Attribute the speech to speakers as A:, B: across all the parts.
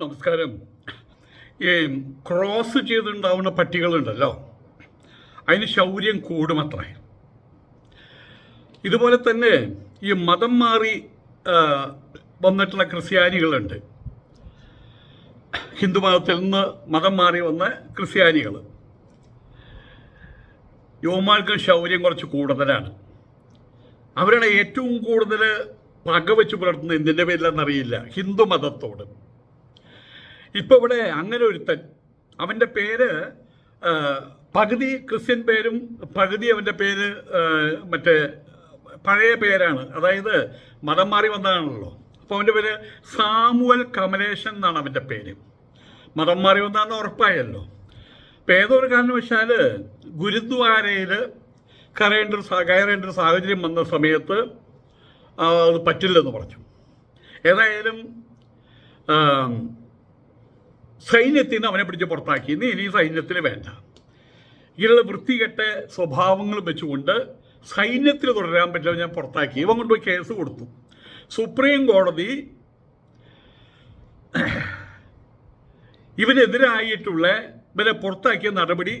A: നമസ്കാരം. ഈ ക്രോസ് ചെയ്തുണ്ടാവുന്ന പട്ടികളുണ്ടല്ലോ, അതിന് ശൗര്യം കൂടുമത്രേ. ഇതുപോലെ തന്നെ ഈ മതം മാറി വന്നിട്ടുള്ള ക്രിസ്ത്യാനികളുണ്ട്. ഹിന്ദു മതത്തിൽ നിന്ന് മതം മാറി വന്ന ക്രിസ്ത്യാനികൾ, യുവമാർക്കും ശൗര്യം കുറച്ച് കൂടുതലാണ്. അവരാണ് ഏറ്റവും കൂടുതൽ പക വെച്ച് പുലർത്തുന്നത്. എന്തിൻ്റെ പേരിലെന്നറിയില്ല, ഹിന്ദു മതത്തോട്. ഇപ്പോൾ ഇവിടെ അങ്ങനെ ഒരുത്തൻ, അവൻ്റെ പേര് പകുതി ക്രിസ്ത്യൻ പേരും പകുതി അവൻ്റെ പേര് മറ്റേ പഴയ പേരാണ്, അതായത് മതം മാറി വന്നതാണല്ലോ. അപ്പോൾ അവൻ്റെ പേര് സാമുവൽ കമലേഷൻ എന്നാണ് അവൻ്റെ പേര്. മതം മാറി വന്നതാണെന്ന് ഉറപ്പായല്ലോ. അപ്പോൾ ഏതോ ഒരു കാരണവശാൽ ഗുരുദ്വാരയിൽ കയറേണ്ട ഒരു സാഹചര്യം വന്ന സമയത്ത് അത് പറ്റില്ലെന്ന് പറഞ്ഞു. ഏതായാലും സൈന്യത്തിൽ നിന്ന് അവനെ പിടിച്ച് പുറത്താക്കി. ഇനി സൈന്യത്തിന് വേണ്ട. ഇങ്ങനെയുള്ള വൃത്തികെട്ട സ്വഭാവങ്ങൾ വെച്ചുകൊണ്ട് സൈന്യത്തിൽ തുടരാൻ പറ്റില്ല, ഞാൻ പുറത്താക്കി. ഇവൻ കൊണ്ടുപോയി കേസ് കൊടുത്തു. സുപ്രീം കോടതി ഇവനെതിരായിട്ടുള്ള ഇവരെ പുറത്താക്കിയ നടപടി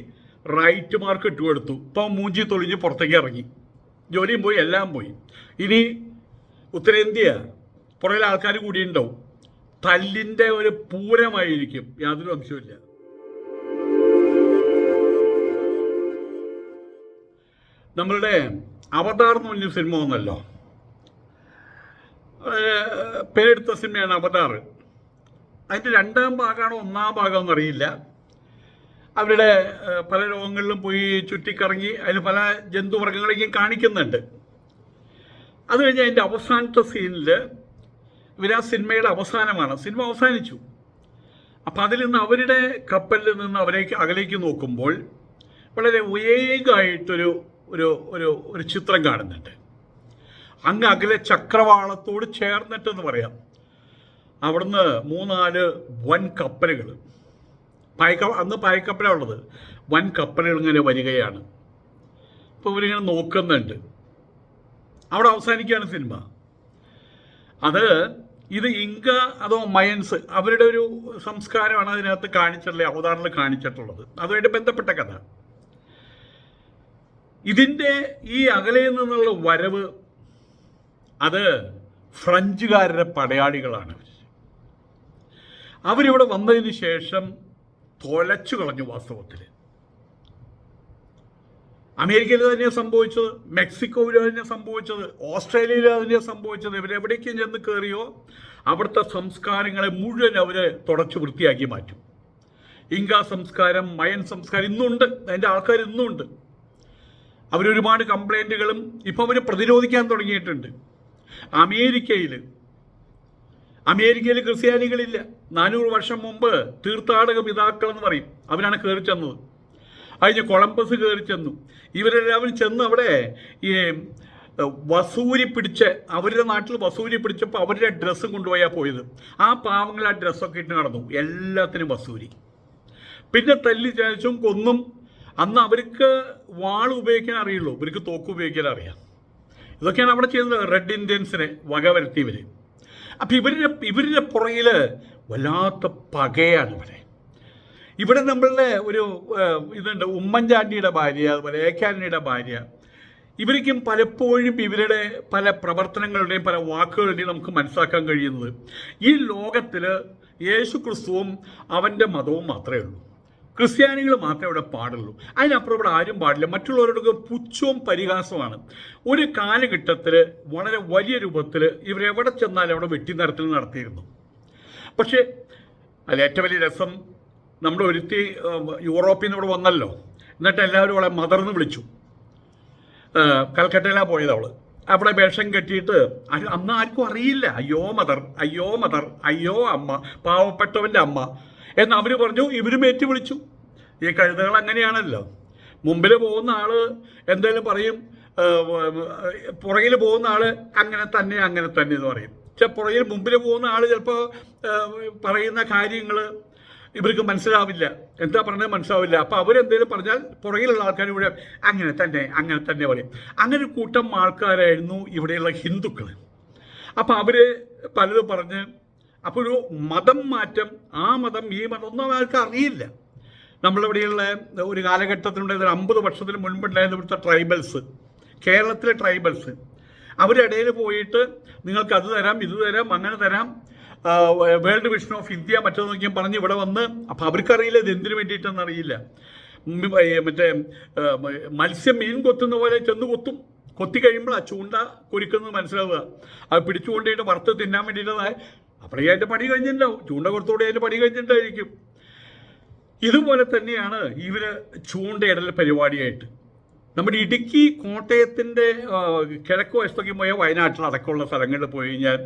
A: റൈറ്റ് മാർക്ക് ഇട്ടുകൊടുത്തു. ഇപ്പം മൂഞ്ചി തൊളിഞ്ഞ് പുറത്തേക്ക് ഇറങ്ങി. ജോലിയും പോയി, എല്ലാം പോയി. ഇനി ഉത്തരേന്ത്യ പുറകിൽ ആൾക്കാർ കൂടിയുണ്ടാവും. തല്ലിൻ്റെ ഒരു പൂരമായിരിക്കും, യാതൊരു അംശമില്ല. നമ്മളുടെ അവതാർ എന്ന് പറഞ്ഞ സിനിമ വന്നല്ലോ, പേരെടുത്ത സിനിമയാണ് അവതാർ. അതിൻ്റെ രണ്ടാം ഭാഗമാണോ ഒന്നാം ഭാഗം എന്നറിയില്ല. അവരുടെ പല ലോകങ്ങളിലും പോയി ചുറ്റിക്കറങ്ങി അതിൽ പല ജന്തുവർഗ്ഗങ്ങളെയും കാണിക്കുന്നുണ്ട്. അത് കഴിഞ്ഞ് അതിൻ്റെ അവസാനത്തെ സീനിൽ ഇവരാ സിനിമയുടെ അവസാനമാണ്, സിനിമ അവസാനിച്ചു. അപ്പം അതിൽ നിന്ന് അവരുടെ കപ്പലിൽ നിന്ന് അകലേക്ക് നോക്കുമ്പോൾ വളരെ വേഗമായിട്ടൊരു ഒരു ഒരു ഒരു ചിത്രം കാണുന്നുണ്ട്. അങ്ങ് അകലെ ചക്രവാളത്തോട് ചേർന്നിട്ടെന്ന് പറയാം. അവിടുന്ന് 3-4 വൻ കപ്പലുകൾ, അന്ന് പായ്ക്കപ്പലാണ് ഉള്ളത്, വൻ കപ്പലുകൾ ഇങ്ങനെ വരികയാണ്. അപ്പോൾ ഇവരിങ്ങനെ നോക്കുന്നുണ്ട്. അവിടെ അവസാനിക്കുകയാണ് സിനിമ. ഇത് ഇങ്ക അതോ മയൻസ്, അവരുടെ ഒരു സംസ്കാരമാണ് അതിനകത്ത് കാണിച്ചിട്ടുള്ളത്, അവതാറിൽ കാണിച്ചിട്ടുള്ളത്. അതുമായിട്ട് ബന്ധപ്പെട്ട കഥ. ഇതിൻ്റെ ഈ അകലയിൽ നിന്നുള്ള വരവ് അത് ഫ്രഞ്ചുകാരുടെ പടയാളികളാണ്. അവരിവിടെ വന്നതിന് ശേഷം തൊലച്ചു കളഞ്ഞു. വാസ്തവത്തിൽ അമേരിക്കയിൽ തന്നെയാണ് സംഭവിച്ചത്, മെക്സിക്കോയിൽ തന്നെയാണ് സംഭവിച്ചത്, ഓസ്ട്രേലിയയിൽ തന്നെയാണ് സംഭവിച്ചത്. ഇവരെവിടേക്കും ചെന്ന് കയറിയോ അവിടുത്തെ സംസ്കാരങ്ങളെ മുഴുവൻ അവർ തുടച്ചു വൃത്തിയാക്കി മാറ്റും. ഇങ്ക സംസ്കാരം, മയൻ സംസ്കാരം ഇന്നുണ്ട്, അതിൻ്റെ ആൾക്കാർ ഇന്നുണ്ട്. അവരൊരുപാട് കംപ്ലൈൻറ്റുകളും ഇപ്പോൾ അവർ പ്രതിരോധിക്കാൻ തുടങ്ങിയിട്ടുണ്ട്. അമേരിക്കയിൽ ക്രിസ്ത്യാനികളില്ല. 400 വർഷം മുമ്പ് തീർത്ഥാടക പിതാക്കൾ എന്ന് പറയും, അവരാണ് കയറി ചെന്നത്. അതിന് കൊളംബസ് കയറി ചെന്നു. ഇവരെല്ലാവരും ചെന്ന് അവിടെ ഈ വസൂരി പിടിച്ച്, അവരുടെ നാട്ടിൽ വസൂരി പിടിച്ചപ്പോൾ അവരുടെ ഡ്രസ്സും കൊണ്ടുപോയാൽ പോയത്. ആ പാവങ്ങൾ ആ ഡ്രസ്സൊക്കെ ഇട്ട് നടന്നു. എല്ലാത്തിനും വസൂരി. പിന്നെ തല്ലി ചായച്ചും കൊന്നും. അന്ന് അവർക്ക് വാൾ ഉപയോഗിക്കാൻ അറിയുള്ളൂ, ഇവർക്ക് തോക്ക് ഉപയോഗിക്കാൻ അറിയാം. ഇതൊക്കെയാണ് അവിടെ ചെയ്തത്, റെഡ് ഇന്ത്യൻസിനെ വകവരുത്തിയവർ. അപ്പം ഇവരുടെ പുറകിൽ വല്ലാത്ത പകയാണ് ഇവിടെ നമ്മളുടെ ഒരു ഇതുണ്ട്, ഉമ്മൻചാണ്ടിയുടെ ഭാര്യ, അതുപോലെ ഏക്കാനിയുടെ ഭാര്യ. ഇവർക്കും പലപ്പോഴും ഇവരുടെ പല പ്രവർത്തനങ്ങളുടെയും പല വാക്കുകളുടെയും നമുക്ക് മനസ്സിലാക്കാൻ കഴിയുന്നത് ഈ ലോകത്തിൽ യേശു ക്രിസ്തുവും അവൻ്റെ മതവും മാത്രമേ ഉള്ളൂ. ക്രിസ്ത്യാനികൾ മാത്രമേ ഇവിടെ പാടുള്ളൂ. അതിനപ്പുറം ഇവിടെ ആരും പാടില്ല. മറ്റുള്ളവരുടെ പുച്ഛവും പരിഹാസമാണ്. ഒരു കാലഘട്ടത്തിൽ വളരെ വലിയ രൂപത്തിൽ ഇവരെവിടെ ചെന്നാലും അവിടെ വെട്ടിനിരത്തൽ നടത്തിയിരുന്നു. പക്ഷേ അതിൽ ഏറ്റവും വലിയ രസം, നമ്മുടെ ഒരുത്തി യൂറോപ്പിൽ നിന്ന് ഇവിടെ വന്നല്ലോ. എന്നിട്ട് എല്ലാവരും അവളെ മദർന്ന് വിളിച്ചു. കൽക്കട്ടയിലാണ് പോയത് അവൾ. അവിടെ വേഷം കെട്ടിയിട്ട് അന്ന് ആർക്കും അറിയില്ല. അയ്യോ മദർ, അയ്യോ മദർ, അയ്യോ അമ്മ, പാവപ്പെട്ടവൻ്റെ അമ്മ എന്ന് അവർ പറഞ്ഞു. ഇവരും ഏറ്റി വിളിച്ചു. ഈ കഴുതകൾ അങ്ങനെയാണല്ലോ. മുമ്പിൽ പോകുന്ന ആൾ എന്തായാലും പറയും, പുറകിൽ പോകുന്ന ആൾ അങ്ങനെ തന്നെ എന്ന് പറയും. പക്ഷെ പുറകിൽ മുമ്പിൽ പോകുന്ന ആൾ ചിലപ്പോൾ പറയുന്ന കാര്യങ്ങൾ ഇവർക്ക് മനസ്സിലാവില്ല, എന്താ പറഞ്ഞത് മനസ്സിലാവില്ല. അപ്പോൾ അവരെന്തെങ്കിലും പറഞ്ഞാൽ പുറകിലുള്ള ആൾക്കാർ ഇവിടെ അങ്ങനെ തന്നെ പറയും. അങ്ങനെ ഒരു കൂട്ടം ആൾക്കാരായിരുന്നു ഇവിടെയുള്ള ഹിന്ദുക്കൾ. അപ്പോൾ അവർ പലതും പറഞ്ഞ് അപ്പോൾ ഒരു മതം മാറ്റം, ആ മതം ഈ മതം ഒന്നും അവർക്ക് അറിയില്ല. നമ്മളിവിടെയുള്ള ഒരു കാലഘട്ടത്തിലുണ്ടായിരുന്ന 50 വർഷത്തിന് മുൻപുണ്ടായിരുന്ന ഇവിടുത്തെ ട്രൈബൽസ്, കേരളത്തിലെ ട്രൈബൽസ്, അവരുടെ ഇടയിൽ പോയിട്ട് നിങ്ങൾക്ക് അത് തരാം, ഇത് തരാം, അങ്ങനെ തരാം, വേൾഡ് വിഷൻ ഓഫ് ഇന്ത്യ മറ്റൊന്ന് നോക്കിയാൽ പറഞ്ഞ് ഇവിടെ വന്ന്, അപ്പം അവർക്കറിയില്ല ഇത് എന്തിനു വേണ്ടിയിട്ടെന്ന് അറിയില്ല. മറ്റേ മത്സ്യം മീൻ കൊത്തുന്ന പോലെ ചെന്ന് കൊത്തും. കൊത്തി കഴിയുമ്പോൾ ആ ചൂണ്ട കുരുക്കുന്നത് മനസ്സിലാവുക. അത് പിടിച്ചുകൊണ്ടിട്ട് വറുത്ത് തിന്നാൻ വേണ്ടിയിട്ടതായി അവിടെ അതിൻ്റെ പണി കഴിഞ്ഞിട്ടുണ്ടാവും. ചൂണ്ട കൊടുത്തോടെ അതിൻ്റെ പണി കഴിഞ്ഞിട്ടായിരിക്കും. ഇതുപോലെ തന്നെയാണ് ഇവർ ചൂണ്ടയിടൽ പരിപാടിയായിട്ട്. നമ്മുടെ ഇടുക്കി, കോട്ടയത്തിൻ്റെ കിഴക്ക് വശത്തൊക്കെ പോയാൽ വയനാട്ടിൽ അടക്കമുള്ള സ്ഥലങ്ങളിൽ പോയി കഴിഞ്ഞാൽ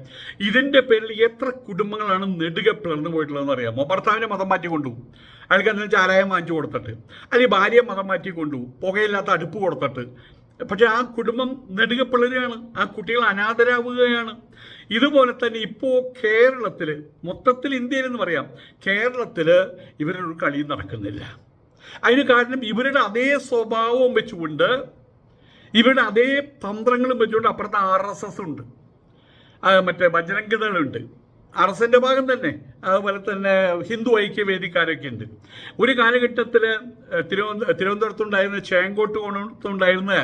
A: ഇതിൻ്റെ പേരിൽ എത്ര കുടുംബങ്ങളാണ് നെടുക പിളർന്നു പോയിട്ടുള്ളതെന്ന് അറിയാമോ? ഭർത്താവിനെ മതം മാറ്റി കൊണ്ടുപോകും, അയാൾക്ക് എന്തെങ്കിലും ചാരായം വാങ്ങിച്ചു കൊടുത്തിട്ട്, അല്ലെങ്കിൽ ഭാര്യയെ മതം മാറ്റി കൊണ്ടുപോകും, പുകയില്ലാത്ത അടുപ്പ് കൊടുത്തിട്ട്. പക്ഷെ ആ കുടുംബം നെടുക പിളരുകയാണ്, ആ കുട്ടികൾ അനാഥരാവുകയാണ്. ഇതുപോലെ തന്നെ ഇപ്പോൾ കേരളത്തിൽ, മൊത്തത്തിൽ ഇന്ത്യയിൽ എന്ന് പറയാം, കേരളത്തിൽ ഇവരൊരു കളിയും നടക്കുന്നില്ല. അതിന് കാരണം ഇവരുടെ അതേ സ്വഭാവവും വെച്ചുകൊണ്ട്, ഇവരുടെ അതേ തന്ത്രങ്ങളും വെച്ചുകൊണ്ട് അപ്പുറത്ത് RSS ഉണ്ട്, മറ്റേ ബജരംഗദളുണ്ട്, RSSന്റെ ഭാഗം തന്നെ. അതുപോലെ തന്നെ ഹിന്ദു ഐക്യവേദിക്കാരൊക്കെ ഉണ്ട്. ഒരു കാലഘട്ടത്തിൽ തിരുവനന്തപുരത്തുണ്ടായിരുന്ന ചേങ്കോട്ടുണ്ടായിരുന്ന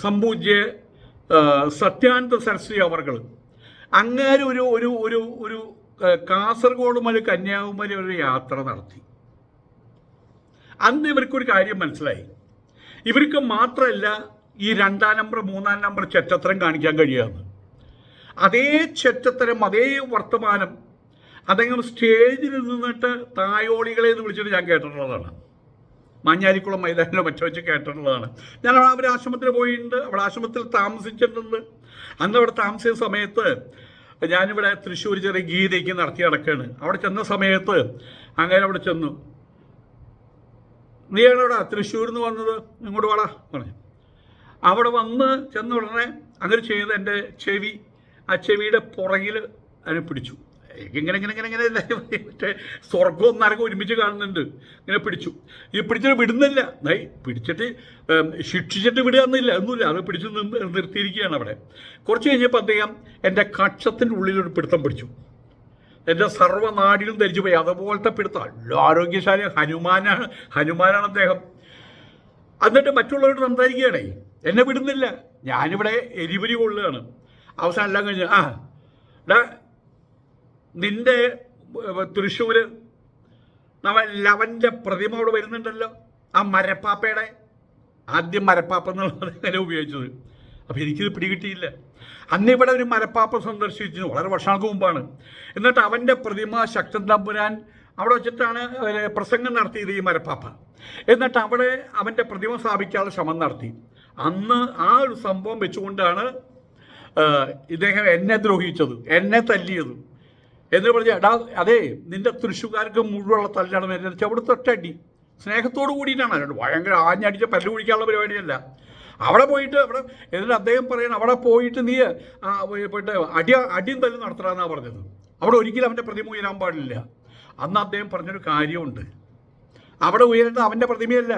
A: സംപൂജ്യ സത്യാനന്ദ സരസ്വതി അവർകൾ അങ്ങനെ ഒരു കാസർഗോഡ് മുതൽ കന്യാകുമാരി ഒരു യാത്ര നടത്തി. അന്ന് ഇവർക്കൊരു കാര്യം മനസ്സിലായി, ഇവർക്ക് മാത്രമല്ല ഈ 2ാം നമ്പർ 3ാം നമ്പർ ചെറ്റത്തരം കാണിക്കാൻ കഴിയാമെന്ന്. അതേ ചെറ്റത്തരം, അതേ വർത്തമാനം അദ്ദേഹം സ്റ്റേജിൽ നിന്നിട്ട് തായോളികളെ എന്ന് വിളിച്ചിട്ട് ഞാൻ കേട്ടിട്ടുള്ളതാണ്. മാഞ്ഞാലിക്കുളം മൈതാനിലോ മറ്റോ വെച്ച് കേട്ടിട്ടുള്ളതാണ്. ഞാൻ അവർ ആശ്രമത്തിൽ പോയിട്ടുണ്ട്, അവിടെ ആശ്രമത്തിൽ താമസിച്ചിട്ടുണ്ട്. അന്ന് അവിടെ താമസിച്ച സമയത്ത് ഞാനിവിടെ തൃശ്ശൂർ ചെറിയ ഗീതയ്ക്ക് നടത്തി നടക്കുകയാണ്. അവിടെ ചെന്ന സമയത്ത് അങ്ങനെ അവിടെ ചെന്നു. നീയാണ് അവിടെ തൃശ്ശൂരിൽ നിന്ന് വന്നത്, ഇങ്ങോട്ട് വാടാ പറഞ്ഞു. അവിടെ വന്ന് ചെന്ന ഉടനെ അങ്ങനെ ചെയ്ത് എൻ്റെ ചെവി, ആ ചെവിയുടെ പുറകിൽ അതിനെ പിടിച്ചു. ഇങ്ങനെ ഇങ്ങനെ ഇങ്ങനെ ഇങ്ങനെ മറ്റേ സ്വർഗവും നരകം ഒരുമിച്ച് കാണുന്നുണ്ട്. ഇങ്ങനെ പിടിച്ചു. ഈ പിടിച്ചിട്ട് വിടുന്നില്ല. പിടിച്ചിട്ട് ശിക്ഷിച്ചിട്ട് വിടുകയെന്നില്ല, ഒന്നുമില്ല. അത് പിടിച്ച് നിർത്തിയിരിക്കുകയാണ് അവിടെ. കുറച്ച് കഴിഞ്ഞപ്പോൾ അദ്ദേഹം എൻ്റെ കക്ഷത്തിൻ്റെ ഉള്ളിലൊരു പിടുത്തം പിടിച്ചു. എൻ്റെ സർവ്വനാടിലും ധരിച്ചു പോയി. അതുപോലത്തെ പിടുത്തം. നല്ല ആരോഗ്യശാലി ഹനുമാനാണ് അദ്ദേഹം. എന്നിട്ട് മറ്റുള്ളവരോട് സംസാരിക്കുകയാണേ, എന്നെ വിടുന്നില്ല. ഞാനിവിടെ എരിപരി കൊള്ളുകയാണ്. അവസാനം എല്ലാം കഴിഞ്ഞ്, നിന്റെ തൃശ്ശൂർ ലവൻ്റെ പ്രതിമ അവിടെ വരുന്നുണ്ടല്ലോ, ആ മരപ്പാപ്പയുടെ, ആദ്യം മരപ്പാപ്പ എന്നുള്ളത് അങ്ങനെ ഉപയോഗിച്ചത്. അപ്പോൾ എനിക്കിത് പിടികിട്ടിയില്ല. അന്നിവിടെ ഒരു മരപ്പാപ്പ സന്ദർശിച്ചു, വളരെ വർഷങ്ങൾക്ക് മുമ്പാണ്. എന്നിട്ട് അവൻ്റെ പ്രതിമ ശക്തൻ തമ്പുരാൻ അവിടെ വെച്ചിട്ടാണ് പ്രസംഗം നടത്തിയത് ഈ മരപ്പാപ്പ. എന്നിട്ട് അവിടെ അവൻ്റെ പ്രതിമ സ്ഥാപിക്കാനുള്ള ശ്രമം നടത്തി. അന്ന് ആ ഒരു സംഭവം വെച്ചുകൊണ്ടാണ് ഇദ്ദേഹം എന്നെ ദ്രോഹിച്ചത്, എന്നെ തല്ലിയത് എന്ന് പറഞ്ഞാൽ, അതേ നിന്റെ തൃശ്ശൂർക്കാർക്ക് മുഴുവനുള്ള തല്ലാണ് വരുന്നത്. അവിടുത്തെ ഒറ്റടി സ്നേഹത്തോടു കൂടിയിട്ടാണ്, ഭയങ്കര ആഞ്ഞടിച്ച പല്ല് കുഴിക്കാനുള്ള പരിപാടിയല്ല. അവിടെ പോയിട്ട് എന്നിട്ട് അദ്ദേഹം പറയണം, അവിടെ പോയിട്ട് നീ പോയിട്ട് അടിയും തല്ലും നടത്തണമെന്നാണ് പറഞ്ഞത്. അവിടെ ഒരിക്കലും അവൻ്റെ പ്രതിമ ഉയരാൻ പാടില്ല. അന്ന് അദ്ദേഹം പറഞ്ഞൊരു കാര്യമുണ്ട്, അവിടെ ഉയരേണ്ടത് അവൻ്റെ പ്രതിമയല്ല,